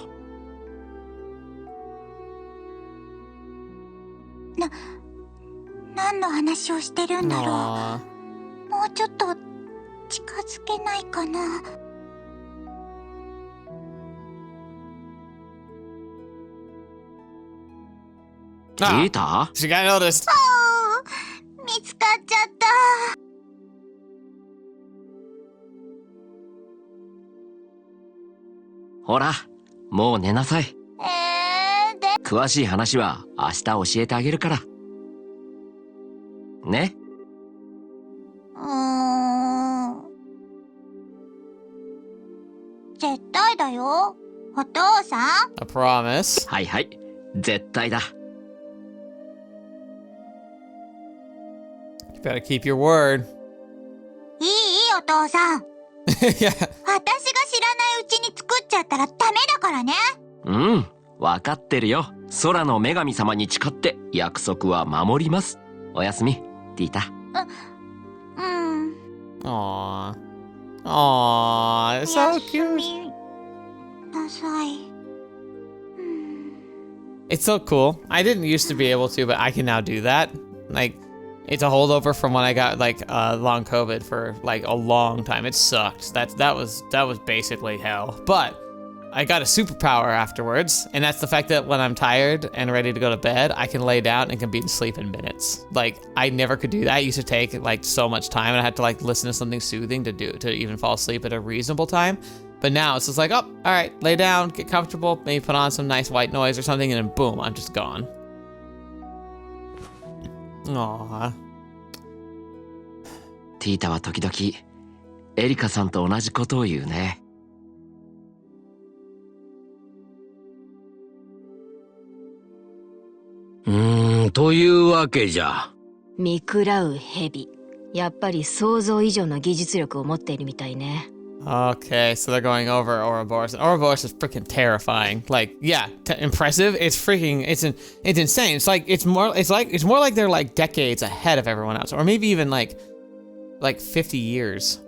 何の話をしてるんだろう。もうちょっと近づけないかな。ティータ？ She got noticed. 見つかっちゃった。ほら、もう寝なさい。で詳しい話は明日教えてあげるから。ね。絶対だよ。お父さん。A promise. はいはい、絶対だ。You better keep your word. いいお父さん。Yeah. 私が知らないうちに作っちゃったらダメだからね。わかってるよ。空の女神様に誓って約束は守ります。おやすみ、ティータ。Aww. Aww, it's so cute. なさい。It's so cool. I didn't used to be able to, but I can now do that. Like, it's a holdover from when I got like long COVID for like a long time. It sucked. That was basically hell. But I got a superpower afterwards, and that's the fact that when I'm tired and ready to go to bed, I can lay down and can be asleep in minutes. Like, I never could do that. It used to take like so much time, and I had to like listen to something soothing to even fall asleep at a reasonable time. But now it's just like, oh, all right, lay down, get comfortable, maybe put on some nice white noise or something, and then boom, I'm just gone. Aww. ティータは時々エリカさんと同じことを言うね。というわけじゃ。見食らう蛇。やっぱり想像以上の技術力を持っているみたいね。Okay, so they're going over Ouroboros. And Ouroboros is freaking terrifying. Like, yeah, impressive. It's freaking, it's insane. It's more like they're like decades ahead of everyone else, or maybe even like 50 years.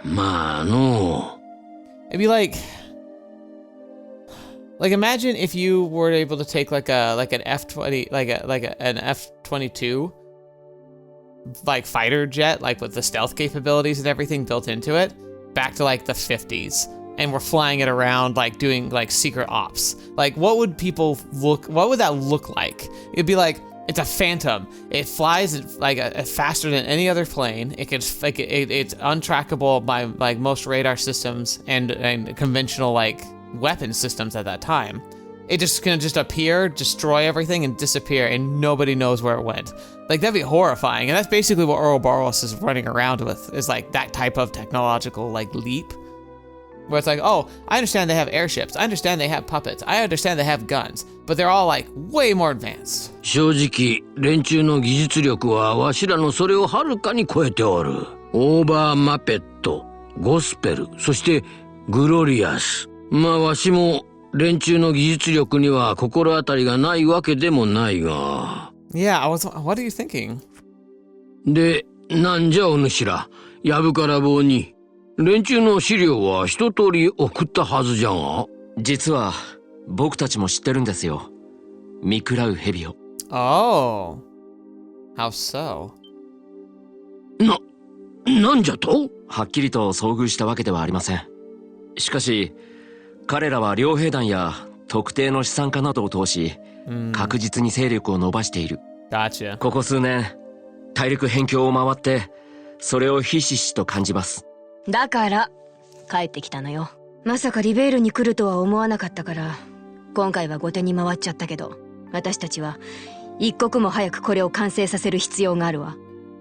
まあの。It'd be like imagine if you were able to take an F-20, an F-22 like fighter jet, like with the stealth capabilities and everything built into it, back to like the 50s, and we're flying it around like doing like secret ops. Like, what would that look like? It'd be like, it's a Phantom. It flies like faster than any other plane. It's untrackable by like most radar systems and conventional like weapon systems at that time. It just can just appear, destroy everything, and disappear, and nobody knows where it went. Like, that'd be horrifying, and that's basically what Ouroboros is running around with, is like that type of technological like leap. Where it's like, oh, I understand they have airships, I understand they have puppets, I understand they have guns, but they're all like way more advanced. 正直、連中の技術力はわしらのそれをはるかに超えておる。オーバーマペット、ゴスペル、そしてグロリアス。まあわしも連中の技術力には心当たりがないわけでもないが。Yeah, what are you thinking? で、なんじゃお主ら、やぶから棒に。連中の資料は一通り送ったはずじゃが。実は僕たちも知ってるんですよ。見食らう蛇を。Oh. How so? なんじゃと？はっきりと遭遇したわけではありません。しかし彼らは両兵団や特定の資産家などを通し、確実に勢力を伸ばしている。Gotcha. ここ数年大陸辺境を回ってそれをひしひしと感じます。だから帰ってきたのよ。まさかリベールに来るとは思わなかったから、今回は後手に回っちゃったけど、私たちは一刻も早くこれを完成させる必要があるわ。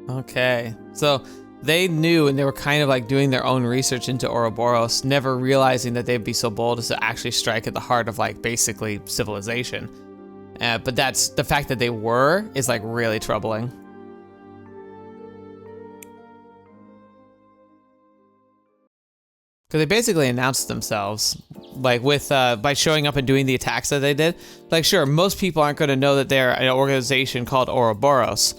Okay. So they knew, and they were kind of like doing their own research into Ouroboros, never realizing that they'd be so bold as to actually strike at the heart of like basically civilization. But that's the fact that they were is like really troubling. Because they basically announced themselves, like with by showing up and doing the attacks that they did. Like, sure, most people aren't going to know that they're an organization called Ouroboros,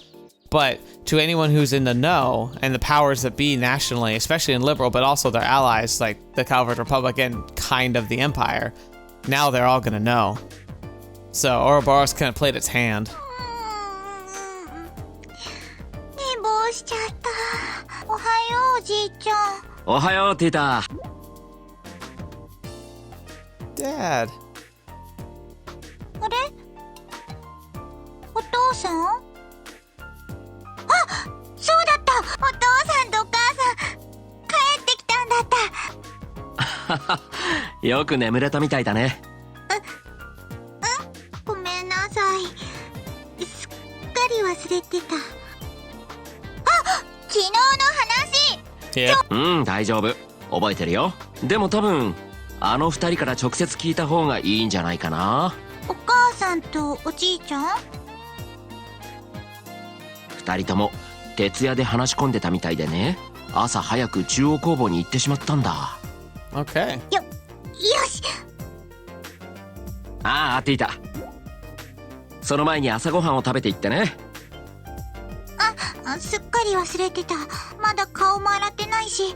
but to anyone who's in the know and the powers that be nationally, especially in Liberl, but also their allies like the Calvert Republic and kind of the Empire, now they're all going to know. So Ouroboros kind of played its hand. 寝坊しちゃった。おはようおじいちゃん。おはようティータ。Dad. あれ？お父さん？あ、そうだった。お父さんとお母さん帰ってきたんだった。よく眠れたみたいだね。ごめんなさい。すっかり忘れてた。あ、昨日の話。Yeah. うん、大丈夫。覚えてるよ。でも多分あの二人から直接聞いた方がいいんじゃないかな。お母さんとおじいちゃん？二人とも徹夜で話し込んでたみたいでね。朝早く中央工房に行ってしまったんだ。Okay. よし。ああ、ティータ。その前に朝ごはんを食べていってね。すっかり忘れてた。まだ顔も洗ってないし、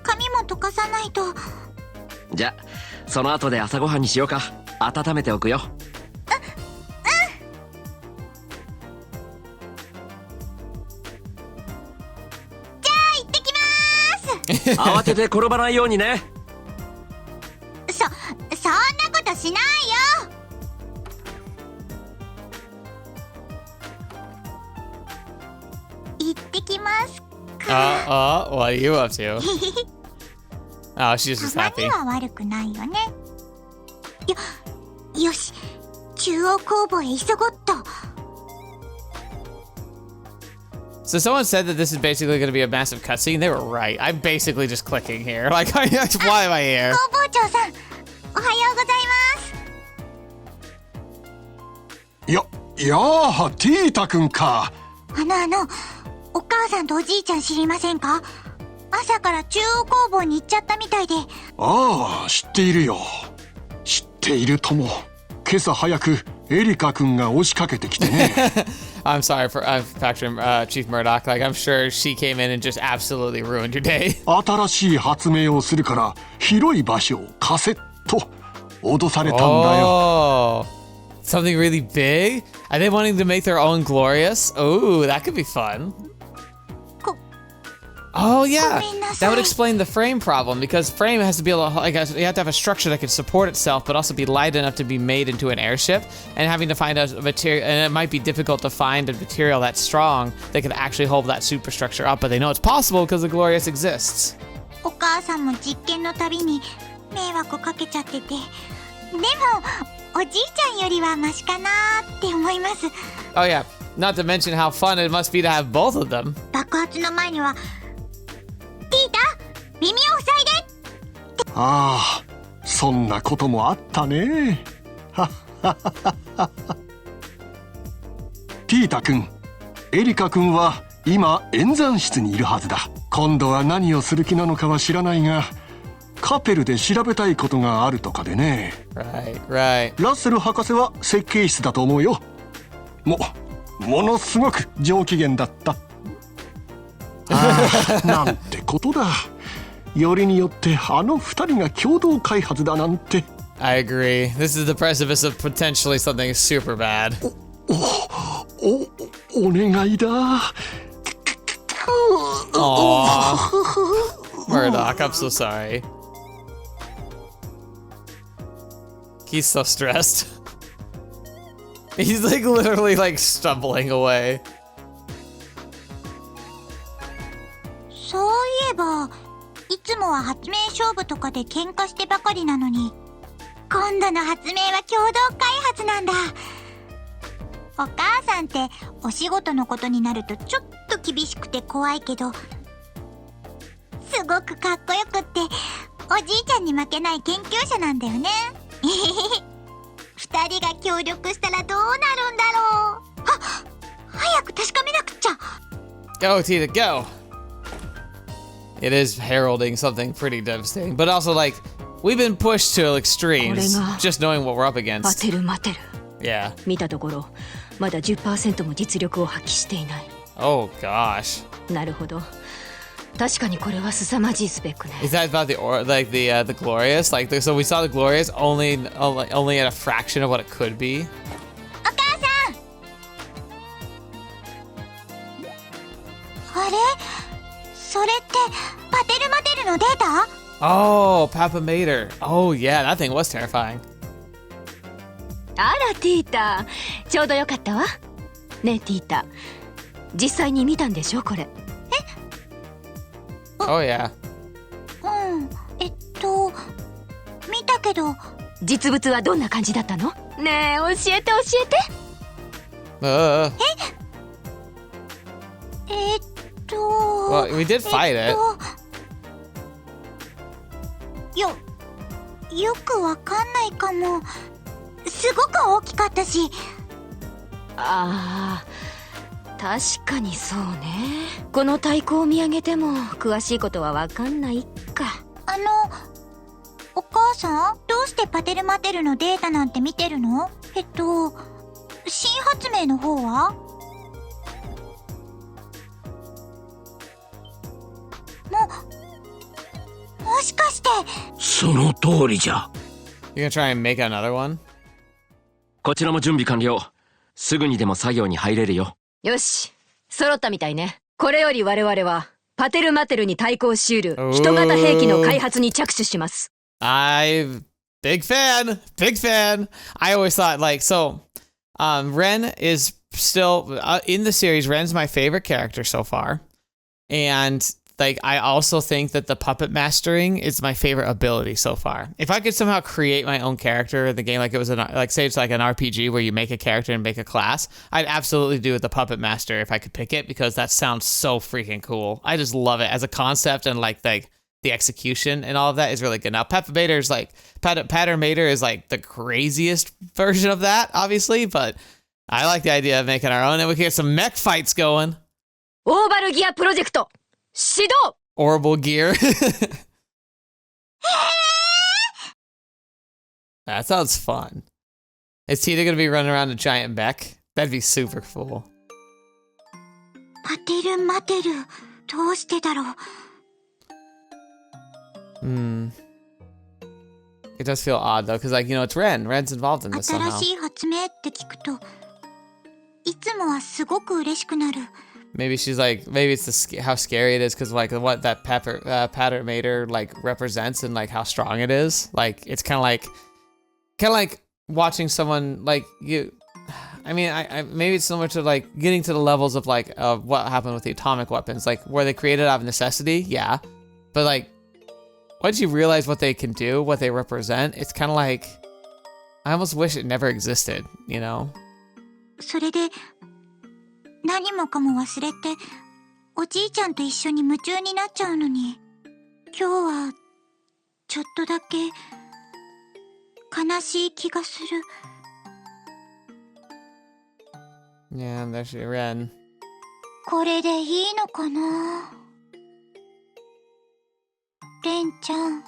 髪も溶かさないと。じゃあその後で朝ごはんにしようか。温めておくよ。じゃあ行ってきまーす。慌てて転ばないようにね。そんなことしないよ。行ってきますか。What are you up to? Oh, she's just たま happy. には悪くないよね。よし、中央工房へ急ごっと。So someone said that this is basically going to be a massive cutscene. They were right. I'm basically just clicking here. Like, why am I here? 工房長さん、おはようございます。やあ、ティータくんか。お母さんとおじいちゃん知りませんか？朝から中央工房に行っちゃったみたいで。ああ、知っているよ。知っているとも。今朝早くエリカくんが押しかけてきてね。I'm sorry for factoring Chief Murdoch. Like, I'm sure she came in and just absolutely ruined your day. 新しい発明をするから広い場所を貸せと脅されたんだよ。Oh, something really big? Are they wanting to make their own glorious? Oh, that could be fun. Oh yeah, that would explain the frame problem, because frame has to be able to, like, you have to have a structure that can support itself, but also be light enough to be made into an airship. And having to find a material, and it might be difficult to find a material that's strong that can actually hold that superstructure up. But they know it's possible because the glorious exists. お母さんも実験のたびに迷惑かけちゃってて、でもおじいちゃんよりはマシかなって思います。Oh yeah, not to mention how fun it must be to have both of them. 爆発の前にはティータ、耳を塞いで。ああ、そんなこともあったね。ティータくん、エリカくんは今演算室にいるはずだ。今度は何をする気なのかは知らないが、カペルで調べたいことがあるとかでね。Right, right. ラッセル博士は設計室だと思うよ。ものすごく上機嫌だった。ああ、なんてことだ。よりによってあの二人が共同開発だなんて。I agree. This is the precipice of potentially something super bad. お願いだ。Aww. Murdoch, I'm so sorry. He's so stressed. He's like literally like stumbling away. そういえば、いつもは発明勝負とかで喧嘩してばかりなのに、今度の発明は共同開発なんだ。お母さんってお仕事のことになるとちょっと厳しくて怖いけど、すごくかっこよくっておじいちゃんに負けない研究者なんだよね。二人が協力したらどうなるんだろう。あ、早く確かめなくっちゃ。 Go, Tita, go! It is heralding something pretty devastating, but also like we've been pushed to extremes just knowing what we're up 待 against. てる待てる。 Yeah. 見たところまだ 10% も実力を発揮していない。 Oh gosh. なるほど。確かにこれは凄まじいスペックね。 Is that about the glorious? Like so we saw the glorious only at a fraction of what it could be. お母さん、あれ、それってパテルマテルのデータ？ Oh, Papa Mater. Oh yeah, that thing was terrifying. あらティータ、ちょうどよかったわ。ねえティータ、実際に見たんでしょこれ。Oh yeah. うん、見たけど。実物はどんな感じだったの？ねえ教えて教えて。Well, we did fight it. よくわかんないかも。すごく大きかったし。ああ、確かにそうね。この太鼓を見上げても詳しいことはわかんないか。お母さん、どうしてパテルマテルのデータなんて見てるの？新発明の方は？もしかして。その通りじゃ。 You're gonna try and make another one? こちらも準備完了。すぐにでも作業に入れるよ。よし、揃ったみたいね。これより我々はパテルマテルに対抗しうる人型兵器の開発に着手します。Big fan. I always thought like so. Ren is still in the series. Ren's my favorite character so far, and like I also think that the puppet mastering is my favorite ability so far. If I could somehow create my own character in the game, like it was like say it's like an RPG where you make a character and make a class, I'd absolutely do it the puppet master if I could pick it, because that sounds so freaking cool. I just love it as a concept, and like the execution and all of that is really good. Now Papa Mater is like Pater Mater is like the craziest version of that, obviously, but I like the idea of making our own, and we can get some mech fights going. オーバルギアプロジェクト始動。 Orbal Gear. That sounds fun. Is Tita gonna be running around a giant mech? That'd be super cool. パテルマテル、どうしてだろう。It does feel odd though, because like, you know, it's Ren. Ren's involved in this 新 somehow. しい発明って聞くと、いつもはすごく嬉しくなる。 Maybe she's like, maybe it's how scary it is, because like what that Pater Mater like represents and like how strong it is. Like it's kind of like watching someone like you. I mean, I maybe it's similar to like getting to the levels of like what happened with the atomic weapons, like where they created out of necessity. Yeah, but like once you realize what they can do, what they represent, it's kind of like I almost wish it never existed. You know. それで何もかも忘れておじいちゃんと一緒に夢中になっちゃうのに、今日はちょっとだけ悲しい気がする。 Yeah, there's Ren. これでいいのかな。レンちゃん。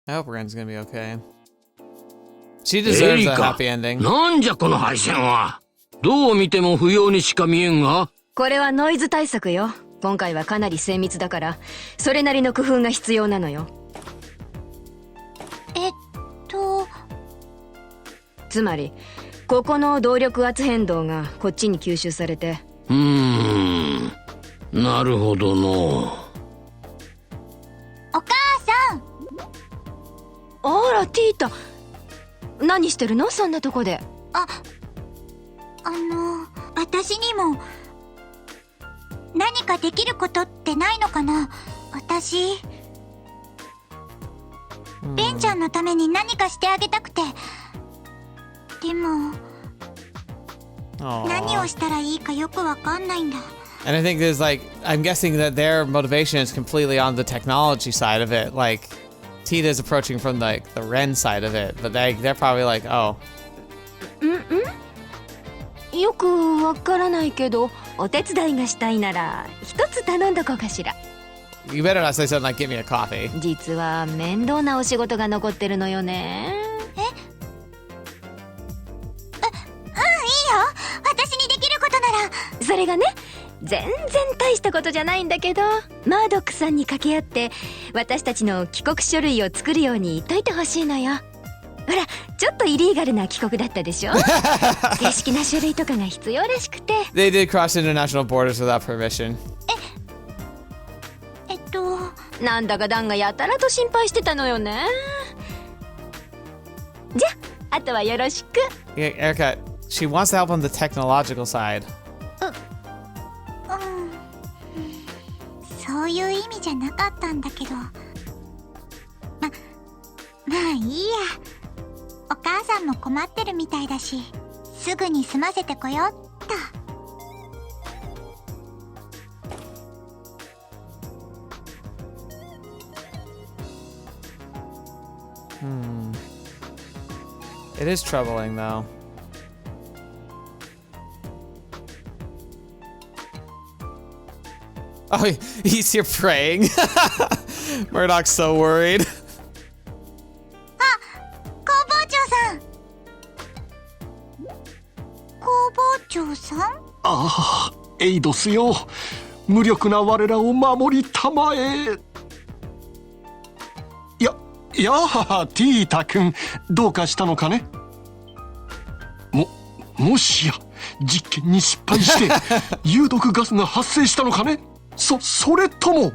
I hope Ren's gonna be okay. She deserves a happy ending. なんじゃこの配線は。どう見ても不要にしか見えんが。これはノイズ対策よ。今回はかなり精密だからそれなりの工夫が必要なのよ。つまりここの動力圧変動がこっちに吸収されて。なるほどの。お母さん。あらティータ、何してるのそんなとこで。私にも何かできることってないのかな。私レンちゃんのために何かしてあげたくて。でも何をしたらいいかよくわかんないんだ。 And I think there's like, I'm guessing that their motivation is completely on the technology side of it. Like, Tita's approaching from like the Ren side of it, but they're probably like, oh. よくわからないけど、お手伝いがしたいなら一つ頼んどこうかしら。You better not say something like, "Get me a coffee." 実は面倒なお仕事が残ってるのよね。私にできることなら。それがね、全然大したことじゃないんだけど、マードックさんに掛け合って私たちの帰国書類を作るように言っといてほしいのよ。ほら、ちょっとイリーガルな帰国だったでしょ。正式な書類とかが必要らしくて。They did cross international borders without permission. なんだかダンがやたらと心配してたのよね。じゃあ、あとはよろしく。Yeah, Erica, she wants to help on the technological side. そういう意味じゃなかったんだけど。まあいいや。お母さんも困ってるみたいだし、すぐに済ませてこようっと。It is troubling, though. Oh, he's here praying. Murdoch's so worried. 工房長さん。工房長さん？ああ、エイドスよ。無力な我らを守りたまえ。いやあ、ティータ君、どうかしたのかね。もしや実験に失敗して有毒ガスが発生したのかね。それとも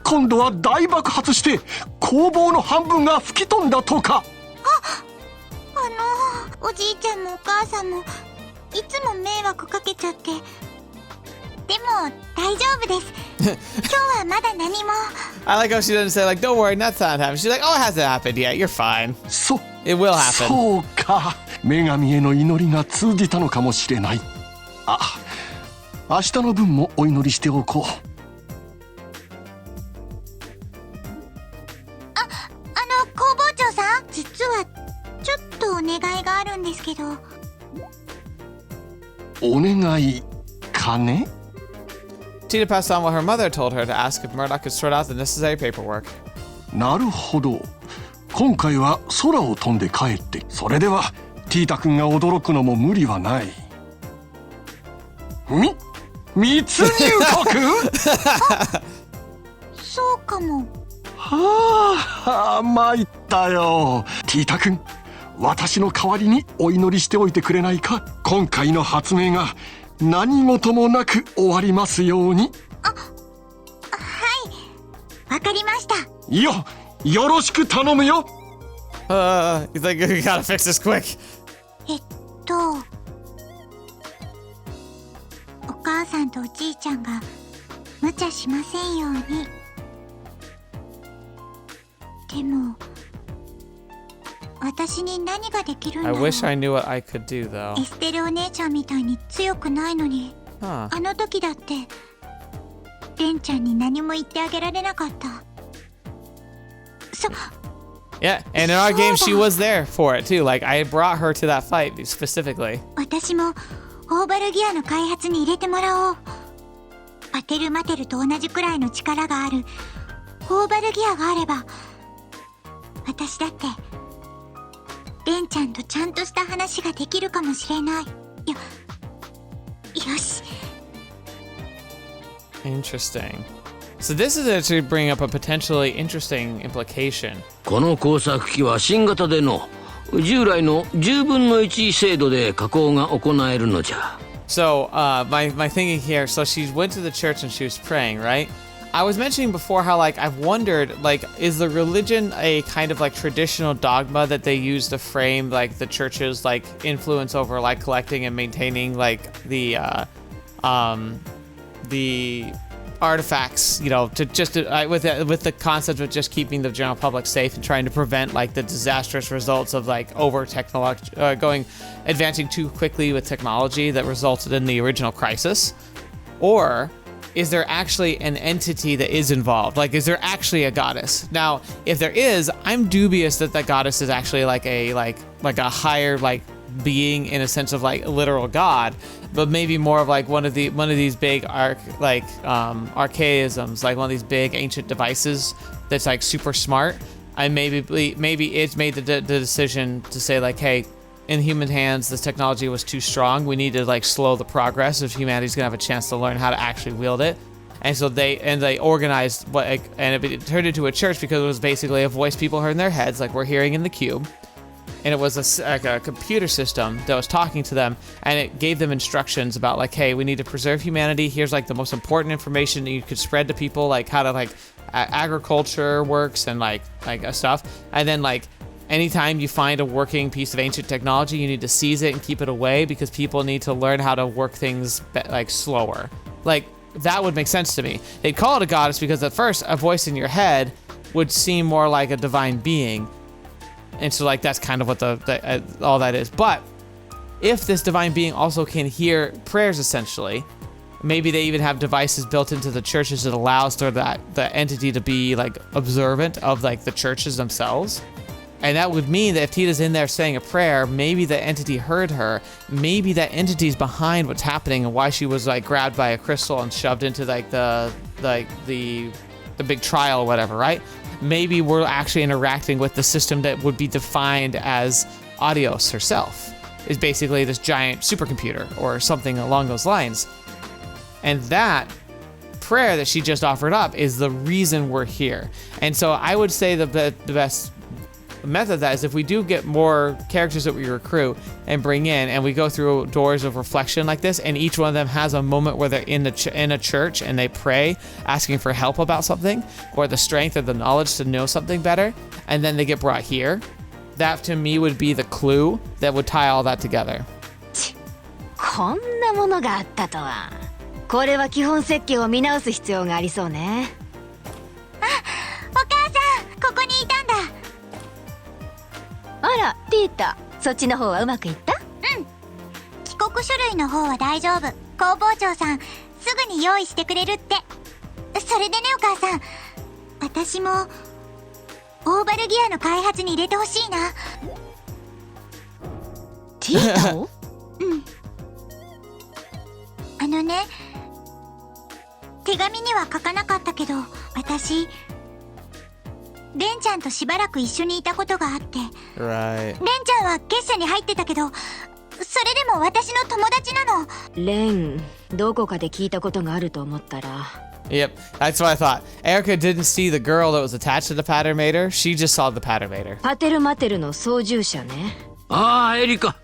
今度は大爆発して工房の半分が吹き飛んだとか。おじいちゃんもお母さんもいつも迷惑かけちゃって。でも大丈夫です。今日はまだ何も。I like how she doesn't say like, "Don't worry, that's not happening." She's like, "Oh, it hasn't happened yet. You're fine. It will happen." そうか、女神への祈りが通じたのかもしれない。明日の分もお祈りしておこう。工房長さん、実はちょっとお願いがあるんですけど。お願いかね。Tita passed on what her mother told her to ask if Murdoch could sort out the necessary paperwork. なるほど。今回は空を飛んで帰って、それではティータ君が驚くのも無理はない。密入国？そうかも。はあ、参ったよ。ティータ君、私の代わりにお祈りしておいてくれないか。今回の発明が何事もなく終わりますように。はい、わかりました。よろしく頼むよ。He's like, "You gotta fix this quick." お母さんとおじいちゃんが無茶しませんように。でも私に何ができるんだ I ろう。 wish I knew what I could do, though. エステルお姉ちゃんみたいに強くないのに、あの時だってレンちゃんに何も言ってあげられなかった。Yeah, and in our game, she was there for it too. Like, I brought her to that fight specifically. 私もオーバルギアの開発に入れてもらおう。パテルマテルと同じくらいの力があるオーバルギアがあれば、私だってレンちゃんとちゃんとした話ができるかもしれない。よし。 Interesting. So this is actually bring up a potentially interesting implication. この工作機は新型での従来の10分の1精度で加工が行えるのじゃ。 So my thinking here, so she went to the church and she was praying, right? I was mentioning before how like I've wondered, like, is the religion a kind of like traditional dogma that they use to frame like the church's like influence over like collecting and maintaining like the artifacts, you know, to just with the concept of just keeping the general public safe and trying to prevent like the disastrous results of like advancing too quickly with technology that resulted in the original crisis? Or is there actually an entity that is involved? Like, is there actually a goddess? Now, if there is, I'm dubious that that goddess is actually like a higher like being in a sense of like a literal god, but maybe more of like one of these big archaisms, like one of these big ancient devices that's like super smart. And maybe it's made the decision to say like, hey, in human hands, this technology was too strong. We need to like slow the progress if humanity's gonna have a chance to learn how to actually wield it. And so they organized it turned into a church because it was basically a voice people heard in their heads, like we're hearing in the cube. And it was a computer system that was talking to them, and it gave them instructions about like, hey, we need to preserve humanity. Here's like the most important information that you could spread to people, like how to like agriculture works and like stuff. And then like anytime you find a working piece of ancient technology, you need to seize it and keep it away because people need to learn how to work things like slower. Like that would make sense to me. They'd call it a goddess because at first a voice in your head would seem more like a divine being. And so like that's kind of what all that is. But if this divine being also can hear prayers essentially, maybe they even have devices built into the churches that allows the entity to be like observant of like the churches themselves. And that would mean that if Tita's in there saying a prayer, maybe the entity heard her. Maybe that entity's behind what's happening and why she was like grabbed by a crystal and shoved into like the big trial or whatever, right? Maybe we're actually interacting with the system that would be defined as Adios herself. Is basically this giant supercomputer or something along those lines. And that prayer that she just offered up is the reason we're here. And so I would say the best method of that is if we do get more characters that we recruit and bring in, and we go through doors of reflection like this, and each one of them has a moment where they're in a church and they pray asking for help about something or the strength or the knowledge to know something better, and then they get brought here. That to me would be the clue that would tie all that together. こんなものがあったとは。これは基本設計を見直す必要がありそうね。あ、お母さん、ここにいたんだ。あら、ティータ、そっちの方はうまくいった？うん。帰国書類の方は大丈夫。工房長さん、すぐに用意してくれるって。それでね、お母さん、私もオーバルギアの開発に入れてほしいな。ティータを？うん。手紙には書かなかったけど、私レンちゃんとしばらく一緒にいたことがあって、Right. レンちゃんは結社に入ってたけど、それでも私の友達なの。レン、どこかで聞いたことがあると思ったら。Yep, that's what I thought. Erica didn't see the girl that was attached to the Pattermater. She just saw the Pattermater. パテルマテルの操縦者ね。ああ、エリカ、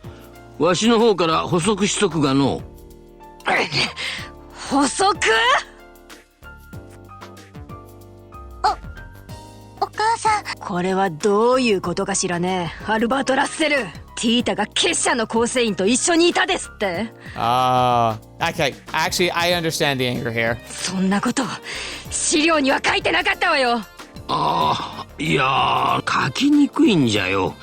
わしの方から補足しとくがの。補足？お母さん。これはどういうことかしらね、アルバート・ラッセル。ティータが結社の構成員と一緒にいたですって。Okay. Actually, I understand the anger here. そんなこと資料には書いてなかったわよ。ああ、いやー、書きにくいんじゃよ。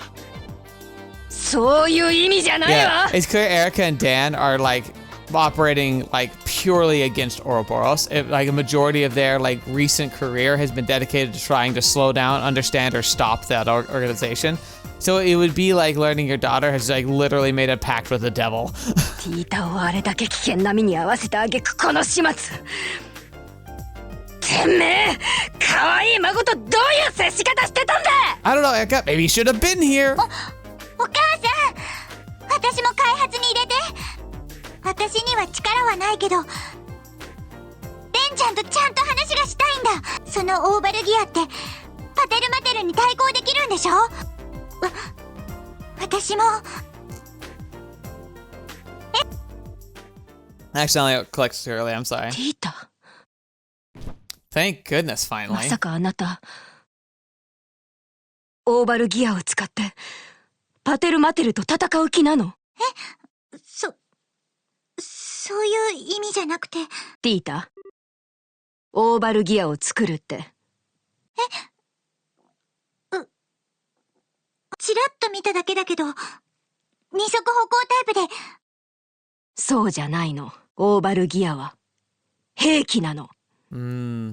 そういう意味じゃないわ。Yeah, it's clear Erica and Dan are like operating like purely against Ouroboros. Like a majority of their like recent career has been dedicated to trying to slow down, understand, or stop that organization. So it would be like learning your daughter has like literally made a pact with the devil. ティータをあれだけ危険な目に遭わせた挙句この始末。てめえ、可愛い孫とどういう接し方してたんだ。 I don't know, Eka. Maybe you should have been here. お母さん、私も開発に入れて。私には力はないけど、レンちゃんとちゃんと話がしたいんだ。そのオーバルギアってパテルマテルに対抗できるんでしょ。私も。 I accidentally clicked too early. I'm sorry. ティータ、 Thank goodness, ま finally. さかあなたオーバルギアを使ってパテルマテルと戦う気なの？そういう意味じゃなくて。ティータ、オーバルギアを作るって。チラッと見ただけだけど、二足歩行タイプで。そうじゃないの。オーバルギアは兵器なの。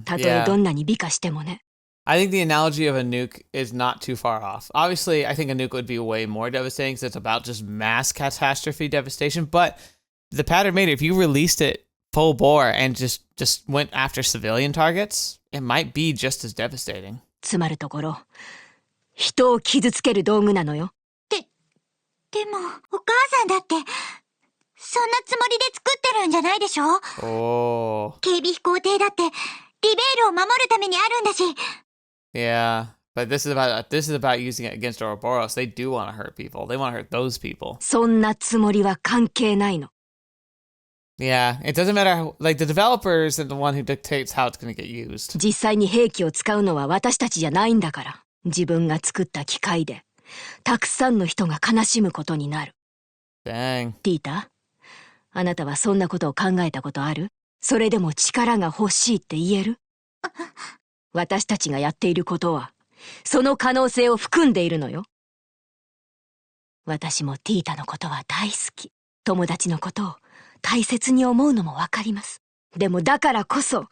たとえ Yeah. どんなに美化してもね。I think the analogy of a nuke is not too far off. Obviously, I think a nuke would be way more devastating because it's about just mass catastrophe devastation. But the pattern made it, if you released it full bore and just went after civilian targets, it might be just as devastating. つまるところ、人を傷つける道具なのよ。でも、お母さんだって、そんなつもりで作ってるんじゃないでしょ。 Oh. 警備飛行艇だって、リベールを守るためにあるんだし。Yeah. But this is about using it against Ouroboros. They do want to hurt people. They want to hurt those people. そんなつもりは関係ないの。Yeah. It doesn't matter. Like, the developers are the one who dictates how it's going to get used. 実際に兵器を使うのは私たちじゃないんだから。自分が作った機械で、たくさんの人が悲しむことになる。Dang. ティータ、あなたはそんなことを考えたことある？それでも力が欲しいって言える？私たちがやっていることは、その可能性を含んでいるのよ。私もティータのことは大好き。友達のことを大切に思うのもわかります。でもだからこそ、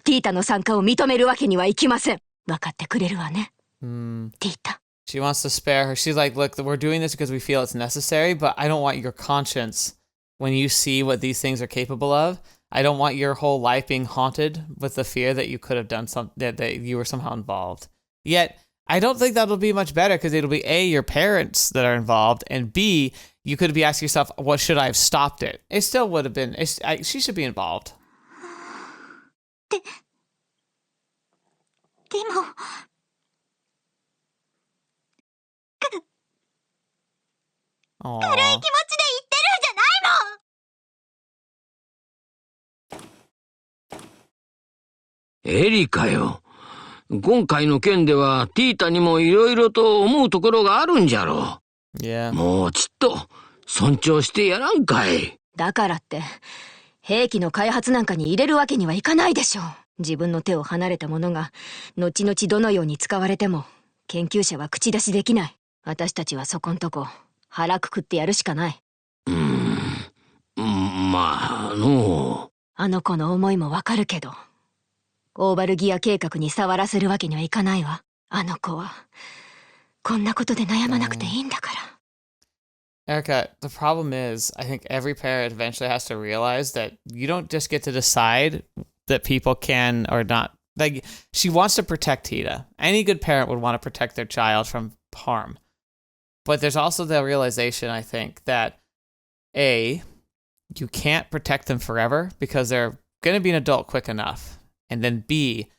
ティータの参加を認めるわけにはいきません。わかってくれるわね。ティータ。She wants to spare her. She's like, look, we're doing this because we feel it's necessary, but I don't want your conscience, when you see what these things are capable of, I don't want your whole life being haunted with the fear that you could have done something, that you were somehow involved. Yet, I don't think that'll be much better because it'll be A, your parents that are involved, and B, you could be asking yourself, what should I have stopped it? It still would have been, she should be involved. でも、軽い気持ちで言ってるんじゃないもん。エリかよ。今回の件ではティータにもいろいろと思うところがあるんじゃろう。Yeah. もうちっと尊重してやらんかい。だからって、兵器の開発なんかに入れるわけにはいかないでしょう。自分の手を離れたものが、後々どのように使われても、研究者は口出しできない。私たちはそこんとこ、腹くくってやるしかない。まあの。あの子の思いもわかるけど、オーバルギア計画に触らせるわけにはいかないわ。あの子は、こんなことで悩まなくていいんだから。Erica, the problem is, I think every parent eventually has to realize that you don't just get to decide that people can or not. Like, she wants to protect Tita. Any good parent would want to protect their child from harm. But there's also the realization, I think, that A, you can't protect them forever because they're going to be an adult quick enough. And then B,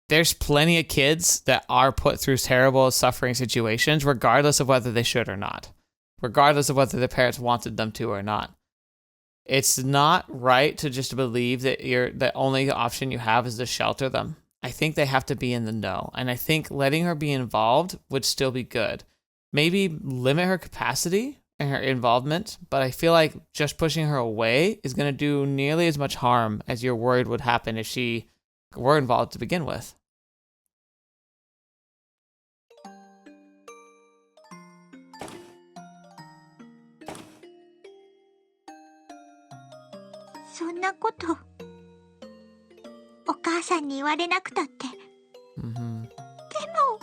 there's plenty of kids that are put through terrible suffering situations, regardless of whether they should or not. Regardless of whether their parents wanted them to or not. It's not right to just believe that the only option you have is to shelter them. I think they have to be in the know. And I think letting her be involved would still be good. Maybe limit her capacity and her involvement, but I feel like just pushing her away is going to do nearly as much harm as you're worried would happen if she were involved to begin with. そんなことお母さんに言われなくたって。Mm-hmm. でも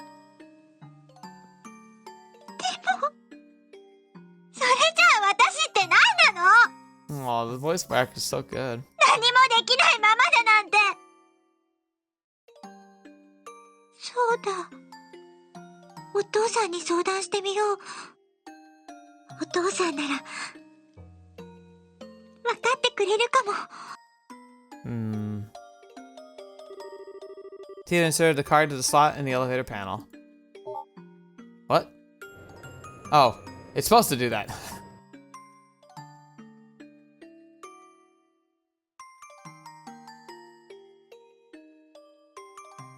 それじゃあ私って何なの？ Oh, the voice actor is so good. 何もできないままでなんて。そうだ、お父さんに相談してみよう。お父さんなら分かってくれるかも。Tita inserted the card to the slot in the elevator panel. What? Oh, it's supposed to do that.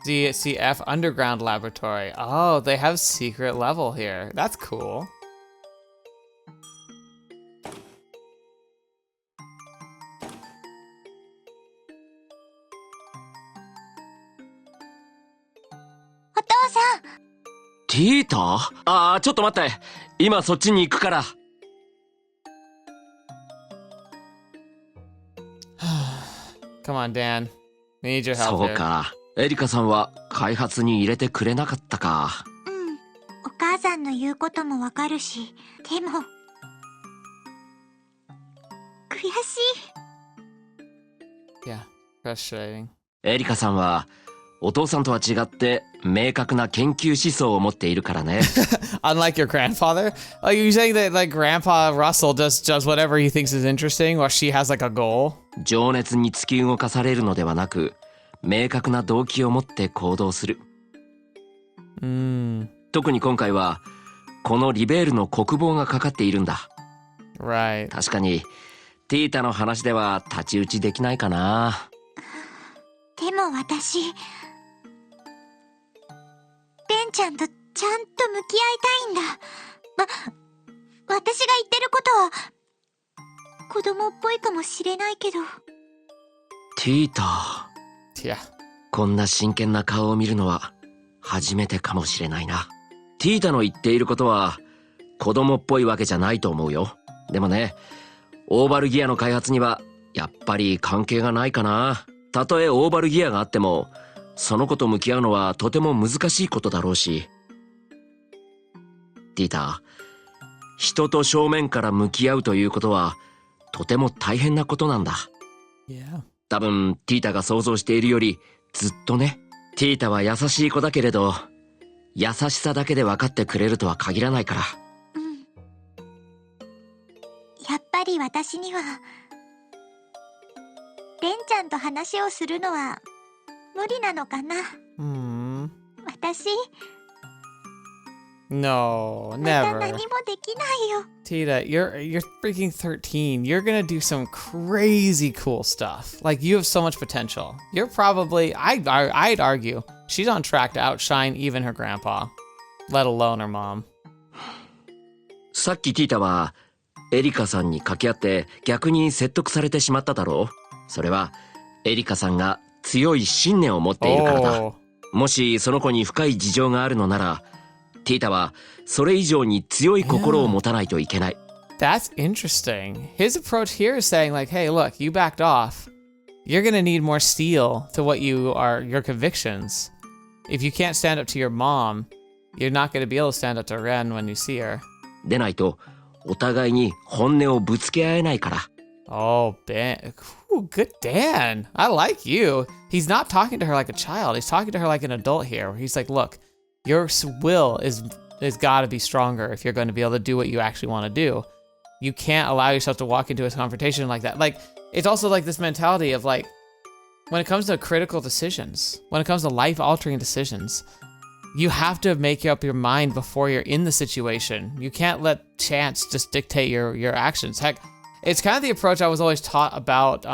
ZCF Underground Laboratory. Oh, they have secret level here. That's cool. Tita? ああ、ちょっと待って。今そっちに行くから。Come on, Dan. We need your help そう here. か。エリカさんは開発に入れてくれなかったか。お母さんの言うこともわかるし、でも悔しい。 Yeah, frustrating. エリカさんはお父さんとは違って明確な研究思想を持っているからね。Unlike your grandfather? Like, you're saying that, like, Grandpa Russell does whatever he thinks is interesting while she has, like, a goal? 情熱に突き動かされるのではなく、明確な動機を持って行動する。特に今回はこのリベールの国防がかかっているんだ。Right. 確かにティータの話では太刀打ちできないかな。でも私、ベンちゃんとちゃんと向き合いたいんだ。私が言ってることは子供っぽいかもしれないけど。ティータ。Yeah. こんな真剣な顔を見るのは初めてかもしれないな。ティータの言っていることは子供っぽいわけじゃないと思うよ。でもね、オーバルギアの開発にはやっぱり関係がないかな。たとえオーバルギアがあっても、その子と向き合うのはとても難しいことだろうし。ティータ、人と正面から向き合うということはとても大変なことなんだ。Yeah. 多分ティータが想像しているよりずっとね。ティータは優しい子だけれど、優しさだけで分かってくれるとは限らないから。やっぱり私にはベンちゃんと話をするのは無理なのかな。私 No, また never. 何もできないよ。 Tita, you're freaking 13. You're gonna do some crazy cool stuff. Like, you have so much potential. You're probably, I'd argue, she's on track to outshine even her grandpa, let alone her mom. さっきティータはエリカさんに掛け合って逆に説得されてしまっただろう。それはエリカさんが強い信念を持っているからだ。Oh. もしその子に深い事情があるのなら、ティータはそれ以上に強い心を持たないといけない。That's interesting. His approach here is saying, like, hey, look, you backed off. You're gonna need more steel to what you are, your convictions. If you can't stand up to your mom, you're not gonna be able to stand up to Ren when you see her. でないとお互いに本音をぶつけ合えないから。Oh, Ben. Ooh, good Dan. I like you. He's not talking to her like a child. He's talking to her like an adult here. Where he's like, look, your will is gotta be stronger if you're going to be able to do what you actually want to do. You can't allow yourself to walk into a confrontation like that. Like, it's also like this mentality of like, when it comes to critical decisions, when it comes to life-altering decisions, you have to make up your mind before you're in the situation. You can't let chance just dictate your actions. Heck, it's kind of the approach I was always taught about,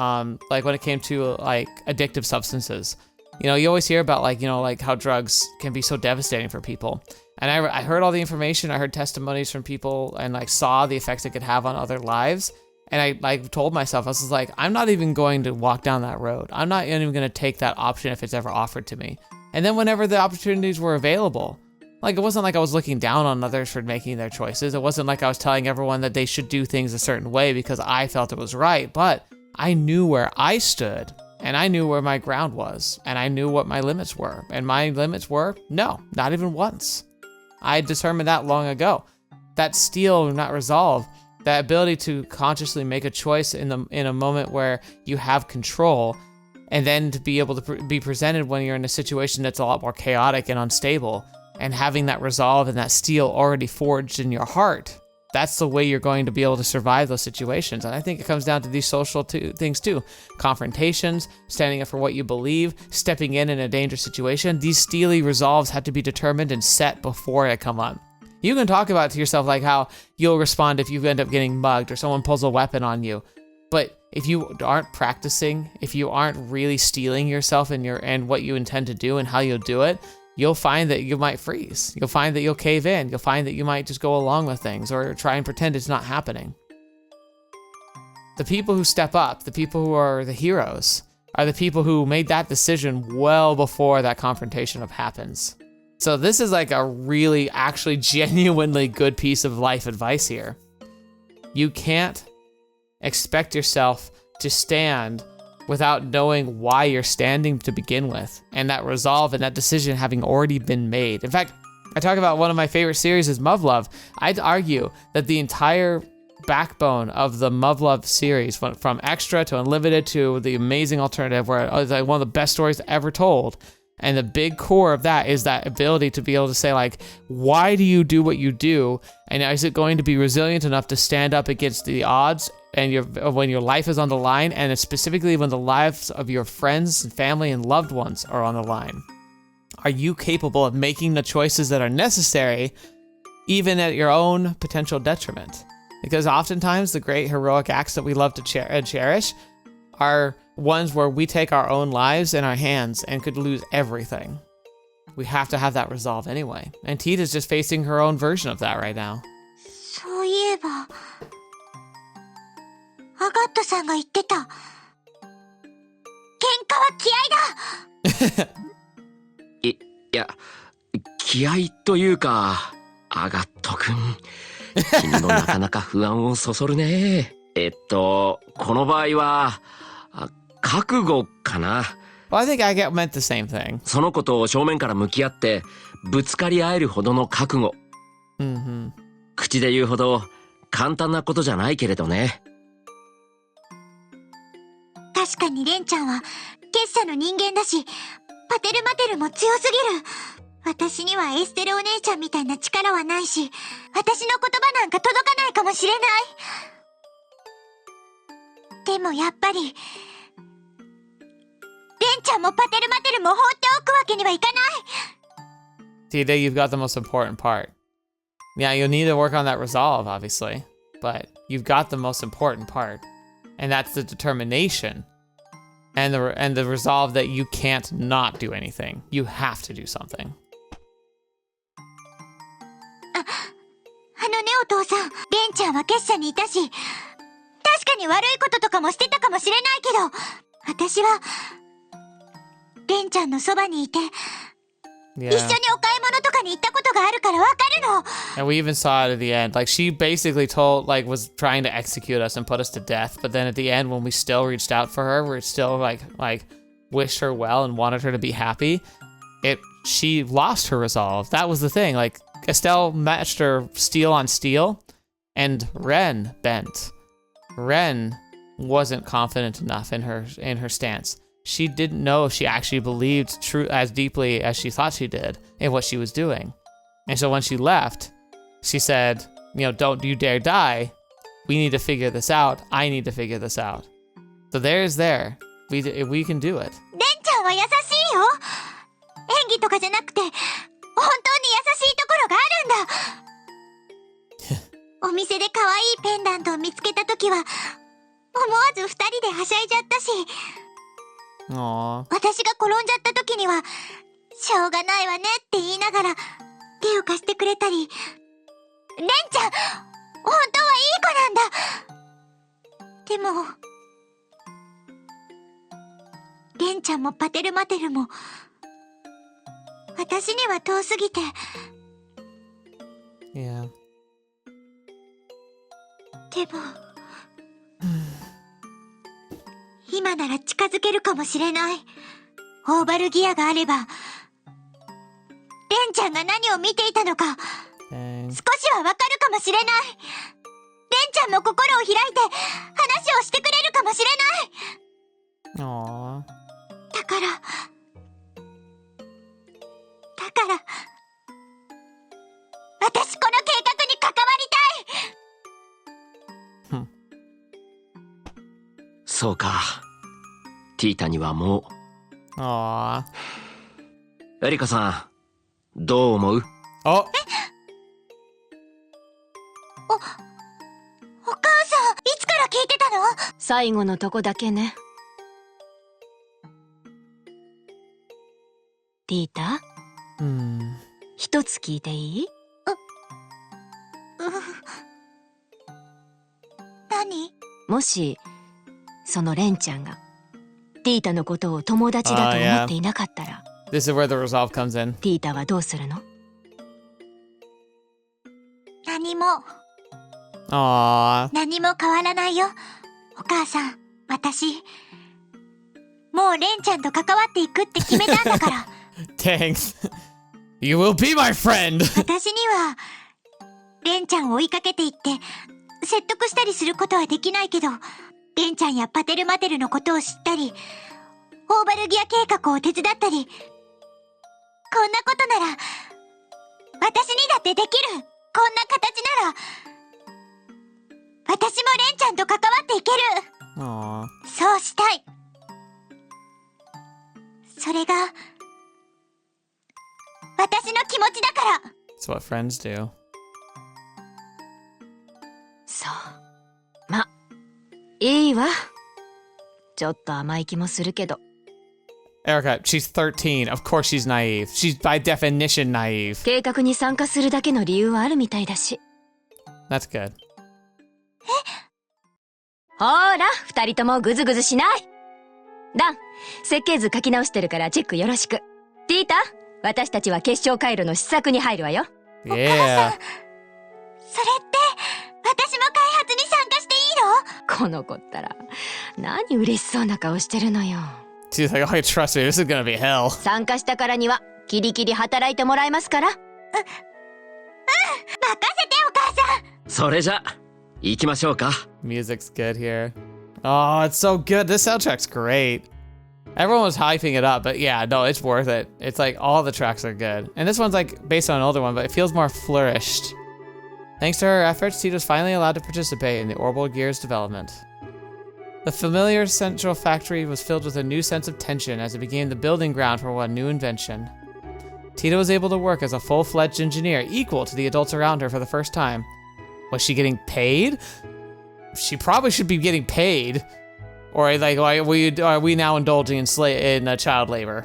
like when it came to like addictive substances. You know, you always hear about like, you know, like how drugs can be so devastating for people. And I heard all the information, I heard testimonies from people and like saw the effects it could have on other lives. And I like told myself, I was like, I'm not even going to walk down that road. I'm not even going to take that option if it's ever offered to me. And then whenever the opportunities were available, like it wasn't like I was looking down on others for making their choices. It wasn't like I was telling everyone that they should do things a certain way because I felt it was right. But I knew where I stood, and I knew where my ground was, and I knew what my limits were. And my limits were, no, not even once. I determined that long ago. That steel, not resolve, that ability to consciously make a choice in a moment where you have control, and then to be able to be presented when you're in a situation that's a lot more chaotic and unstable, and having that resolve and that steel already forged in your heart. That's the way you're going to be able to survive those situations. And I think it comes down to these social things too. Confrontations, standing up for what you believe, stepping in a dangerous situation. These steely resolves have to be determined and set before they come up. You can talk about it to yourself like how you'll respond if you end up getting mugged or someone pulls a weapon on you. But if you aren't practicing, if you aren't really steeling yourself and what you intend to do and how you'll do it, you'll find that you might freeze. You'll find that you'll cave in. You'll find that you might just go along with things or try and pretend it's not happening. The people who step up, the people who are the heroes, are the people who made that decision well before that confrontation happens. So this is like a really, actually genuinely good piece of life advice here. You can't expect yourself to stand without knowing why you're standing to begin with, and that resolve and that decision having already been made. In fact, I talk about one of my favorite series is Muv-Luv. I'd argue that the entire backbone of the Muv-Luv series, from Extra to Unlimited to the Amazing Alternative, where it's like one of the best stories ever told, and the big core of that is that ability to be able to say, like, why do you do what you do, and is it going to be resilient enough to stand up against the odds and when your life is on the line, and specifically when the lives of your friends and family and loved ones are on the line? Are you capable of making the choices that are necessary, even at your own potential detriment? Because oftentimes the great heroic acts that we love to cherish are ones where we take our own lives in our hands and could lose everything. We have to have that resolve anyway. And Tita's just facing her own version of that right now. そういえば、アガットさんが言ってた。喧嘩は気合だ。いや、気合というか、アガットくん、君もなかなか不安をそそるね。この場合は、覚悟かな。Well, I think I meant the same thing. その子と正面から向き合ってぶつかり合えるほどの覚悟。口で言うほど簡単なことじゃないけれどね。確かにレンちゃんは結社の人間だし、パテルマテルも強すぎる。私にはエステルお姉ちゃんみたいな力はないし、私の言葉なんか届かないかもしれない。でもやっぱり、レンちゃんもパテルマテルも放っておくわけにはいかない。Tita, you've got the most important part. Yeah, you'll need to work on that resolve, obviously, but you've got the most important part, and that's the determination and the resolve that you can't not do anything. You have to do something. あのね、お父さん、レンちゃんは結社にいたし、確かに悪いこととかもしてたかもしれないけど、私はレンちゃんのそばにいて、一緒にお買い物とかに行ったことがあるからわかるの。And we even saw it at the end. Like, she basically was trying to execute us and put us to death. But then at the end, when we still reached out for her, we still like wished her well and wanted her to be happy. She lost her resolve. That was the thing. Like, Estelle matched her steel on steel, and Ren bent. Ren wasn't confident enough in her stance. She didn't know if she actually believed as deeply as she thought she did in what she was doing. And so when she left, she said, don't you dare die. We need to figure this out. I need to figure this out. So there's there. We can do it. レンちゃんは優しいよ。演技とかじゃなくて、本当に優しいところがあるんだ。お店で可愛いペンダントを見つけたときは、思わず二人ではしゃいじゃったし、Aww. 私が転んじゃった時には、しょうがないわねって言いながら手を貸してくれたり、レンちゃん、本当はいい子なんだ。でも、レンちゃんもパテルマテルも、私には遠すぎて。Yeah. でも、今なら近づけるかもしれない。オーバルギアがあれば、レンちゃんが何を見ていたのか、少しはわかるかもしれない。レンちゃんも心を開いて話をしてくれるかもしれない。Aww. だから私この計画に関わりたい。そうか。ティータにはも Aww. う。エリカさん、どう思う？ Oh. お母さん、いつから聞いてたの？最後のとこだけね。ティータ、一つ聞いていい？何？もしそのレンちゃんがティータのことを友達だと思っていなかったら、This is where the resolve comes in. ティータはどうするの？何も Aww. 何も変わらないよ。お母さん、私もうレンちゃんと関わっていくって決めたんだから。Thanks. You will be my friend. 私にはレンちゃんを追いかけていって説得したりすることはできないけど、レンちゃんやパテルマテルのことを知ったり、オーバルギア計画を手伝ったり、こんなことなら私にだってできる。こんな形なら私もレンちゃんと関わっていける。 Aww. そうしたい。それが私の気持ちだから。 That's what friends do. そう。ま、いいわ。ちょっと甘い気もするけど。Erica, she's 13. Of course she's naive. She's by definition naive. 計画に参加するだけの理由はあるみたいだし。That's good. ほーら、二人ともグズグズしない。ダン、設計図書き直してるからチェックよろしく。ティータ、私たちは結晶回路の試作に入るわよ。Yeah. それって私も開発に参加していいの？この子ったら、何嬉しそうな顔してるのよ。She's like, oh, trust me, this is gonna be hell. 参加したからには、キリキリ働いてもらえますから。任せてお母さん。それじゃ、行きましょうか。Music's good here. Oh, it's so good. This soundtrack's great. Everyone was hyping it up, but yeah, no, it's worth it. It's like all the tracks are good. And this one's like based on an older one, but it feels more flourished. Thanks to her efforts, Tita was finally allowed to participate in the Orbal Gear's development. The familiar central factory was filled with a new sense of tension as it became the building ground for one new invention. Tita was able to work as a full-fledged engineer, equal to the adults around her for the first time. Was she getting paid? She probably should be getting paid. Or like, are we now indulging in child labor?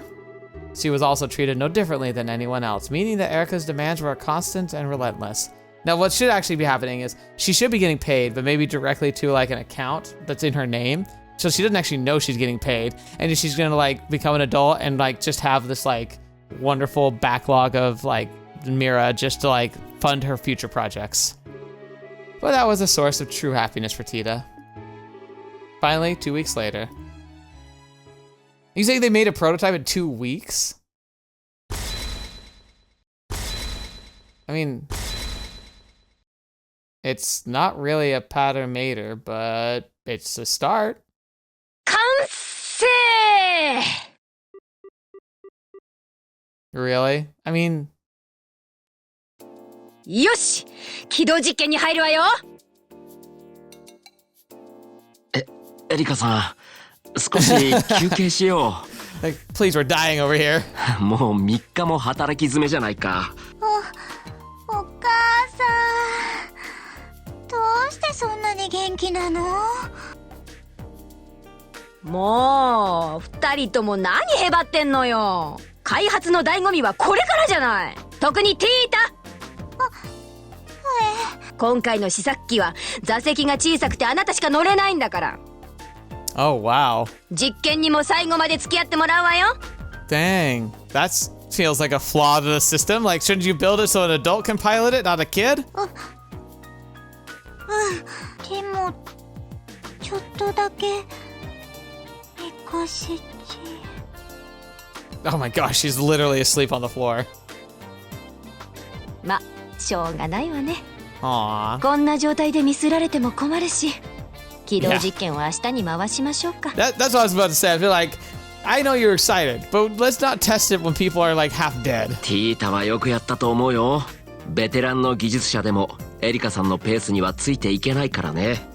She was also treated no differently than anyone else, meaning that Erica's demands were constant and relentless. Now, what should actually be happening is she should be getting paid, but maybe directly to like an account that's in her name. So she doesn't actually know she's getting paid, and she's gonna like become an adult and like just have this like wonderful backlog of like Mira just to like fund her future projects. But that was a source of true happiness for Tita. Finally, 2 weeks later. You saying they made a prototype in 2 weeks? I mean, it's not really a pattern mater, but it's a start. 完成! Really? I mean... よし! 起動実験に入るわよ! エリカさん、少し休憩しよ Like, please, we're dying over here. う。もう3日も働き詰めじゃないか。お母さん、どうしてそんなに元気なの？もう、二人とも何へばってんのよ。開発の醍醐味はこれからじゃない。特にティータ。今回の試作機は座席が小さくてあなたしか乗れないんだから。Oh, wow. 実験にも最後まで付き合ってもらうわよ。Dang. That feels like a flaw to the system. Like, shouldn't you build it so an adult can pilot it, not a kid? でもちょっとだけレ Oh my gosh, she's literally asleep on the floor. ま、しょうがないわね。 Aww. こんな状態でミスられても困るし、起動実験は明日に回しましょうか。That's what I was about to say. I feel like I know you're excited, but let's not test it when people are like half dead. ティータはよくやったと思うよ。ベテランの技術者でもエリカさんのペースにはついていけないからね。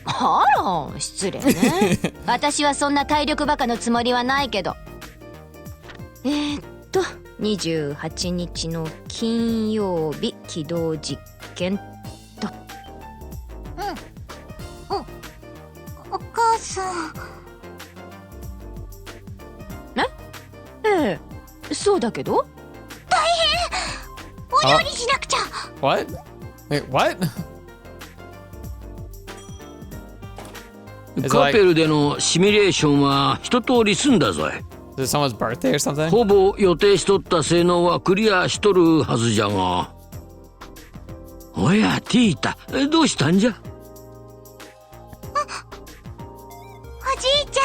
あら、失礼ね。私はそんな体力バカのつもりはないけど。28日の金曜日起動実験と。お母さん。ええ、そうだけど。大変。お料理しなくちゃ。What? Wait, what? カペルでのシミュレーションは一通り済んだぞい。Is it someone's birthday or something? ほぼ予定しとった性能はクリアしとるはずじゃが。おや、ティータ、どうしたんじゃ。おじいちゃ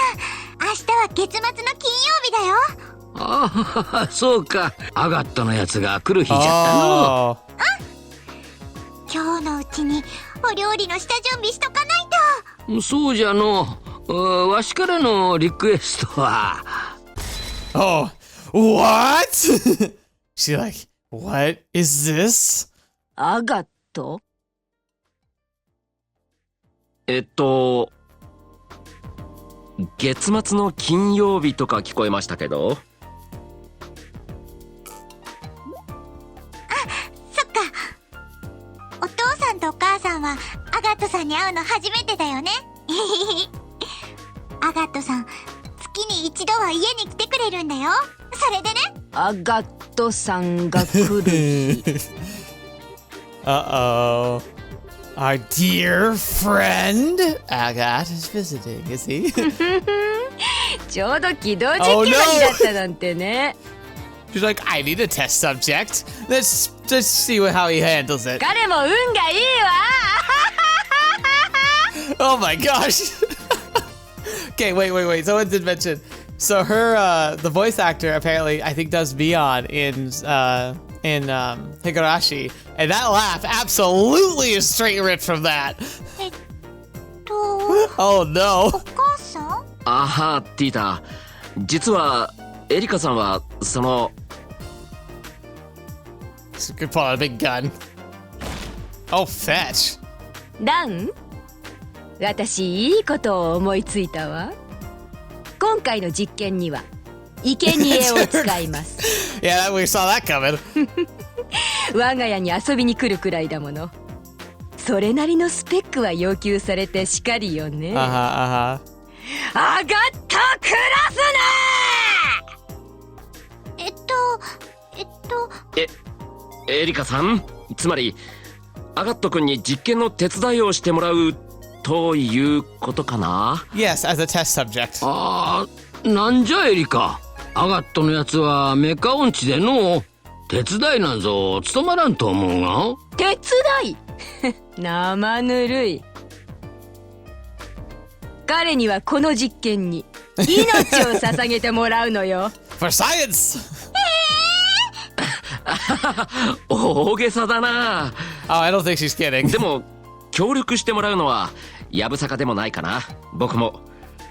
ん、明日は月末の金曜日だよ。ああ、そうか。アガットのやつが来る日じゃったの。Oh. 今日のうちにお料理の下準備しとかないと。そうじゃの。わしからのリクエストは。Oh, what? She's like, what is this? アガット？月末の金曜日とか聞こえましたけど。そっか。お父さんとお母さんはアガットさんに会うの初めてだよね。アガットさん、月に一度は家に来てくれるんだよ。それでね。アガットさんが来る日。Uh-oh. Our dear friend Agat is visiting, is he? ちょうど起動実験の日だったなんてね。She's like, I need a test subject. Let's just see how he handles it. 彼も運がいいわ。 Oh my gosh. Okay, wait. Someone did mention. So her, the voice actor apparently, I think, does Beyond in Higurashi, and that laugh absolutely is straight ripped from that. Oh no. お母さん？あは、ティータ。実はエリカさんはその。She could pull out a big gun. Oh, fetch. ダン？私いいことを思いついたわ。今回の実験には生贄を使います。Yeah, we saw that coming. 我が家に遊びに来るくらいだもの。それなりのスペックは要求されてしかりよね。Uh-huh. あがったクラスね。エリカさん、つまりアガット君に実験の手伝いをしてもらうということかな。 Yes, as a test subject. ああ、なんじゃエリカ。アガットのやつはメカ音痴での手伝いなんぞ務まらんと思うが。手伝い生ぬるい。彼にはこの実験に命を捧げてもらうのよ。For science! 大げさだな。Oh, I don't think she's kidding. でも協力してもらうのはやぶさかでもないかな。僕も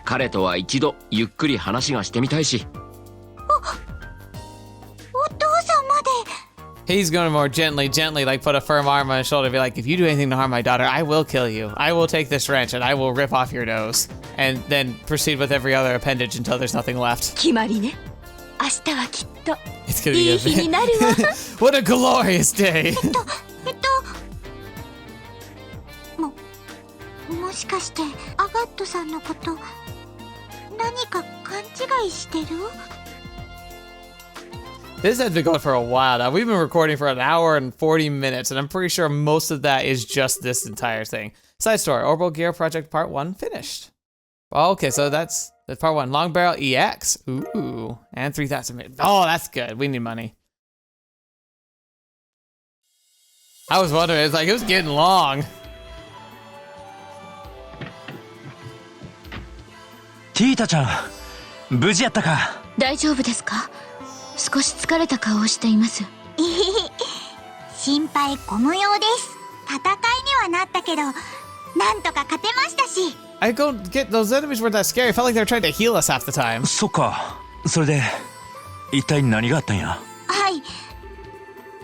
彼とは一度ゆっくり話がしてみたいし。お父さんまで。He's going to more gently, like put a firm arm on his shoulder and be like, if you do anything to harm my daughter, I will kill you. I will take this wrench and I will rip off your nose. And then proceed with every other appendage until there's nothing left. 決まりね。明日はきっと It's gonna い be い日になるわ。What a glorious day! もしかしてアガットさんのこと何か勘違いしてる？ This has been going for a while now. We've been recording for an hour and 40 minutes, and I'm pretty sure most of that is just this entire thing. Side story, Orbal Gear Project Part 1 finished. Okay, so that's Part 1. Long Barrel EX. Ooh, and 3,000. Oh, that's good. We need money. I was wondering, it's like, it was getting long. ティータちゃん、無事やったか。大丈夫ですか？少し疲れた顔をしています。心配ご無用です。戦いにはなったけど、なんとか勝てましたし。I don't get those enemies weren't that scary. I felt like they were trying to heal us half the time. そっか。それで一体何があったんや。はい。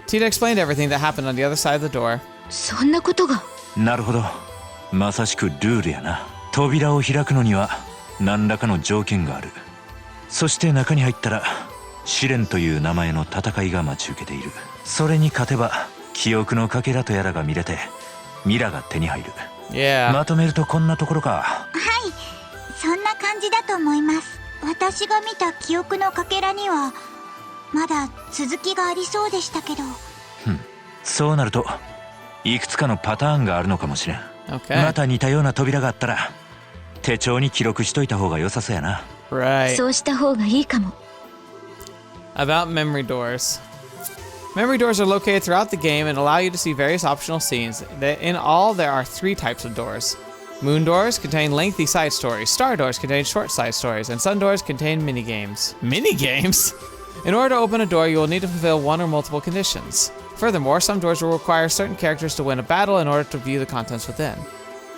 Tita explained everything that happened on the other side of the door. そんなことが。なるほど。まさしくルールやな。扉を開くのには何らかの条件がある。そして中に入ったら試練という名前の戦いが待ち受けている。それに勝てば記憶のかけらとやらが見れてミラが手に入る。Yeah. まとめるとこんなところか。はい、そんな感じだと思います。私が見た記憶のかけらにはまだ続きがありそうでしたけど。そうなるといくつかのパターンがあるのかもしれん。Okay. また似たような扉があったら手帳に記録しといた方が良さそうやな。Right. そうした方がいいかも。About memory doors. Memory doors are located throughout the game and allow you to see various optional scenes. In all, there are 3 types of doors. Moon doors contain lengthy side stories, star doors contain short side stories, and sun doors contain minigames. Minigames? In order to open a door, you will need to fulfill one or multiple conditions. Furthermore, some doors will require certain characters to win a battle in order to view the contents within.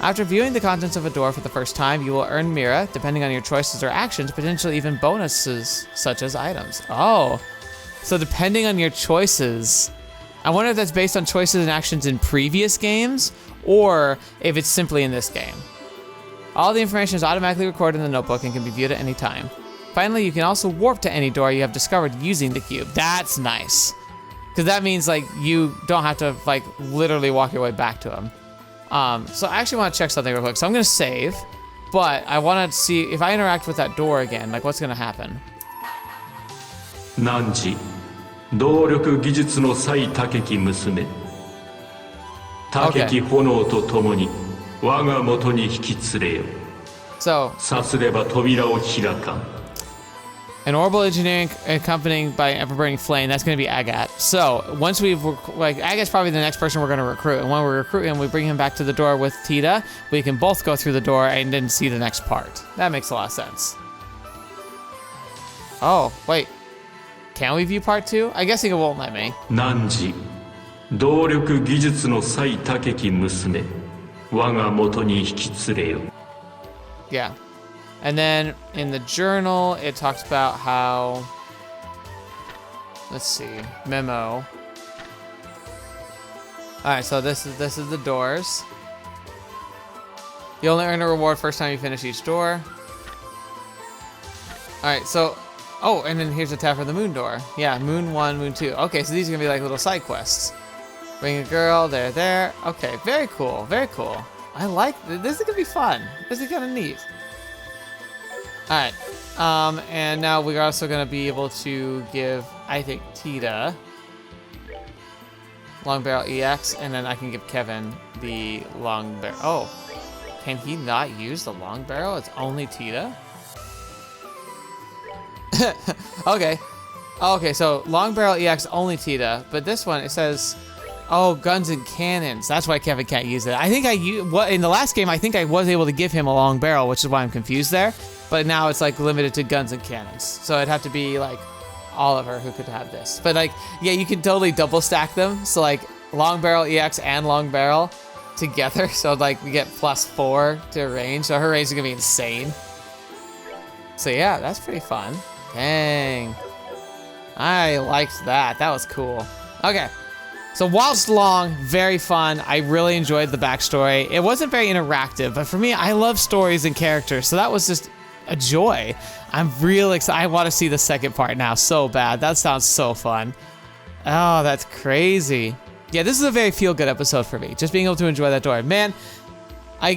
After viewing the contents of a door for the first time, you will earn Mira, depending on your choices or actions, potentially even bonuses such as items. Oh, so depending on your choices, I wonder if that's based on choices and actions in previous games, or if it's simply in this game. All the information is automatically recorded in the notebook and can be viewed at any time. Finally, you can also warp to any door you have discovered using the cube. That's nice. Because that means, like, you don't have to, like, literally walk your way back to them. So I actually want to check something real quick. So I'm going to save, but I want to see if I interact with that door again, like, what's going to happen. 汝動力技術の最高き娘高き炎とともに我が元に引き連れよ So さすれば扉を開かん an orbital engineering accompanying by ever-burning flame, that's going to be Agat. So once we've, like, Agat's probably the next person we're going to recruit. And when we recruit him, we bring him back to the door with Tita. We can both go through the door and then see the next part. That makes a lot of sense. Oh, wait. Can we view part 2? I guess it won't let me. 汝動力技術の最高き娘我が元に引き連れよ Yeah. And then in the journal, it talks about how, let's see, memo. All right, so this is the doors. You only earn a reward first time you finish each door. All right, so, oh, and then here's a tab for the moon door. Yeah, moon 1, moon 2. Okay, so these are gonna be like little side quests. Bring a girl, there. Okay, very cool, very cool. I like this. Is gonna be fun. This is kind of neat. All right, and now we're also gonna be able to give, I think, Tita long barrel EX, and then I can give Kevin the long barrel. Oh, can he not use the long barrel? It's only Tita. Okay. Okay, so long barrel EX only Tita, but this one it says, oh, guns and cannons. That's why Kevin can't use it. I think in the last game I think I was able to give him a long barrel, which is why I'm confused there. But now it's like limited to guns and cannons, so it'd have to be like Oliver who could have this. But like, yeah, you can totally double stack them. So like long barrel EX and long barrel together. So like we get +4 to range. So her range is gonna be insane. So yeah, that's pretty fun. Dang. I liked that. That was cool. Okay. So whilst long, very fun. I really enjoyed the backstory. It wasn't very interactive, but for me, I love stories and characters. So that was just a joy. I'm real excited. I want to see the second part now so bad. That sounds so fun. Oh, that's crazy. Yeah, this is a very feel-good episode for me. Just being able to enjoy that door. Man, I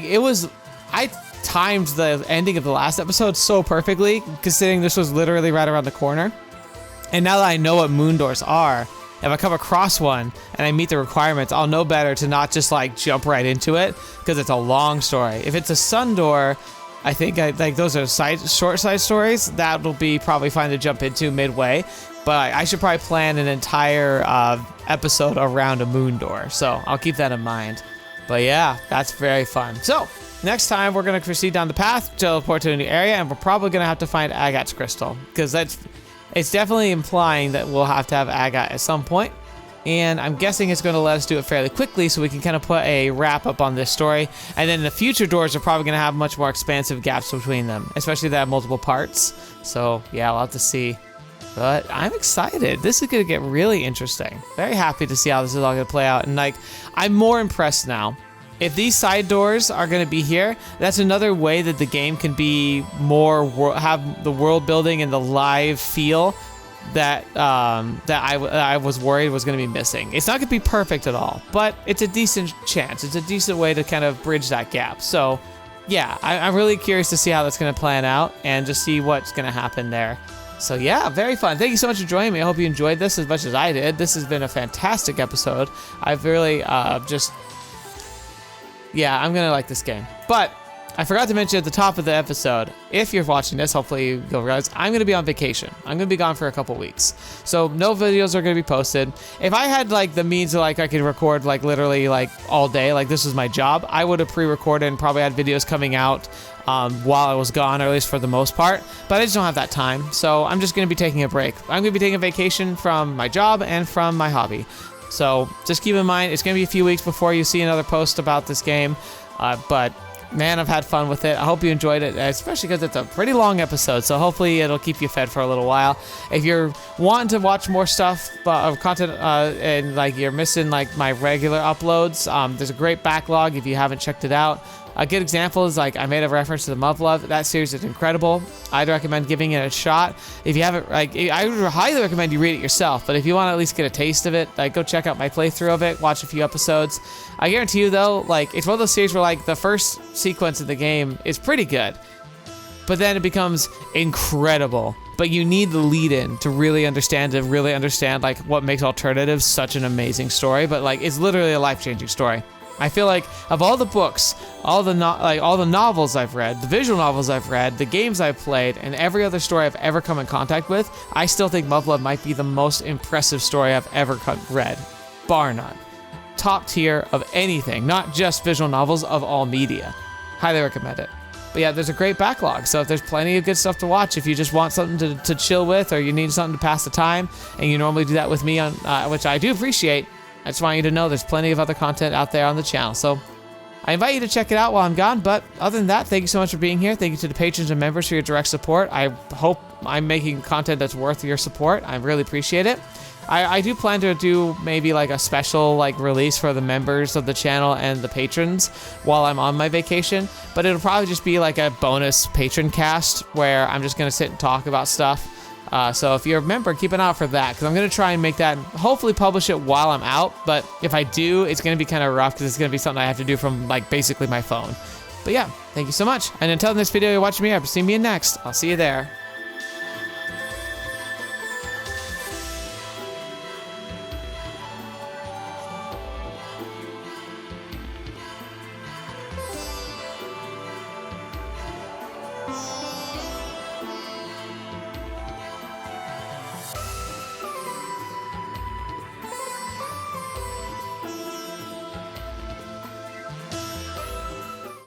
timed the ending of the last episode so perfectly, considering this was literally right around the corner. And now that I know what moon doors are, if I come across one and I meet the requirements, I'll know better to not just like jump right into it, because it's a long story. If it's a sun door, I think like those are short side stories. That'll be probably fine to jump into midway. But I should probably plan an entire episode around a moon door. So I'll keep that in mind. But yeah, that's very fun. So next time we're going to proceed down the path, teleport to a new area, and we're probably going to have to find Agat's crystal, because it's definitely implying that we'll have to have Agat at some point. And I'm guessing it's going to let us do it fairly quickly so we can kind of put a wrap up on this story. And then the future doors are probably going to have much more expansive gaps between them, especially if they have multiple parts. So yeah, we'll have to see. But I'm excited. This is going to get really interesting. Very happy to see how this is all going to play out. And like, I'm more impressed now. If these side doors are going to be here, that's another way that the game can be more, have the world building and the live feel that I was worried was going to be missing. It's not going to be perfect at all, but it's a decent chance. It's a decent way to kind of bridge that gap. So yeah, I'm really curious to see how that's going to plan out and just see what's going to happen there. So yeah, very fun. Thank you so much for joining me. I hope you enjoyed this as much as I did. This has been a fantastic episode. I've really I'm going to like this game. But I forgot to mention at the top of the episode, if you're watching this, hopefully you'll realize I'm going to be on vacation. I'm going to be gone for a couple weeks. So no videos are going to be posted. If I had like the means of like I could record like literally like all day, like this was my job, I would have pre-recorded and probably had videos coming out while I was gone, or at least for the most part. But I just don't have that time. So I'm just going to be taking a break. I'm going to be taking a vacation from my job and from my hobby. So just keep in mind, it's going to be a few weeks before you see another post about this game. But man, I've had fun with it. I hope you enjoyed it, especially because it's a pretty long episode, so hopefully it'll keep you fed for a little while. If you're wanting to watch more stuff of content and like you're missing like my regular uploads, there's a great backlog if you haven't checked it out. A good example is like I made a reference to the Muv Love. That series is incredible. I'd recommend giving it a shot. If you haven't, like, I would highly recommend you read it yourself. But if you want to at least get a taste of it, like go check out my playthrough of it. Watch a few episodes. I guarantee you though, like it's one of those series where like the first sequence of the game is pretty good, but then it becomes incredible. But you need the lead-in to really understand like what makes Alternatives such an amazing story. But like it's literally a life-changing story. I feel like of all the books, all the novels I've read, the visual novels I've read, the games I've played, and every other story I've ever come in contact with, I still think Muv Love might be the most impressive story I've ever read, bar none. Top tier of anything, not just visual novels, of all media. Highly recommend it. But yeah, there's a great backlog, so if there's plenty of good stuff to watch, if you just want something to chill with, or you need something to pass the time, and you normally do that with me, on which I do appreciate, I just want you to know there's plenty of other content out there on the channel. So I invite you to check it out while I'm gone. But other than that, thank you so much for being here. Thank you to the patrons and members for your direct support. I hope I'm making content that's worth your support. I really appreciate it. I do plan to do maybe like a special like release for the members of the channel and the patrons while I'm on my vacation. But it'll probably just be like a bonus patron cast where I'm just going to sit and talk about stuff. So if you're a member, keep an eye out for that, because I'm going to try and make that, hopefully publish it while I'm out. But if I do, it's going to be kind of rough because it's going to be something I have to do from like basically my phone. But yeah, thank you so much. And until this video you're watching me, I've seen me in next. I'll see you there.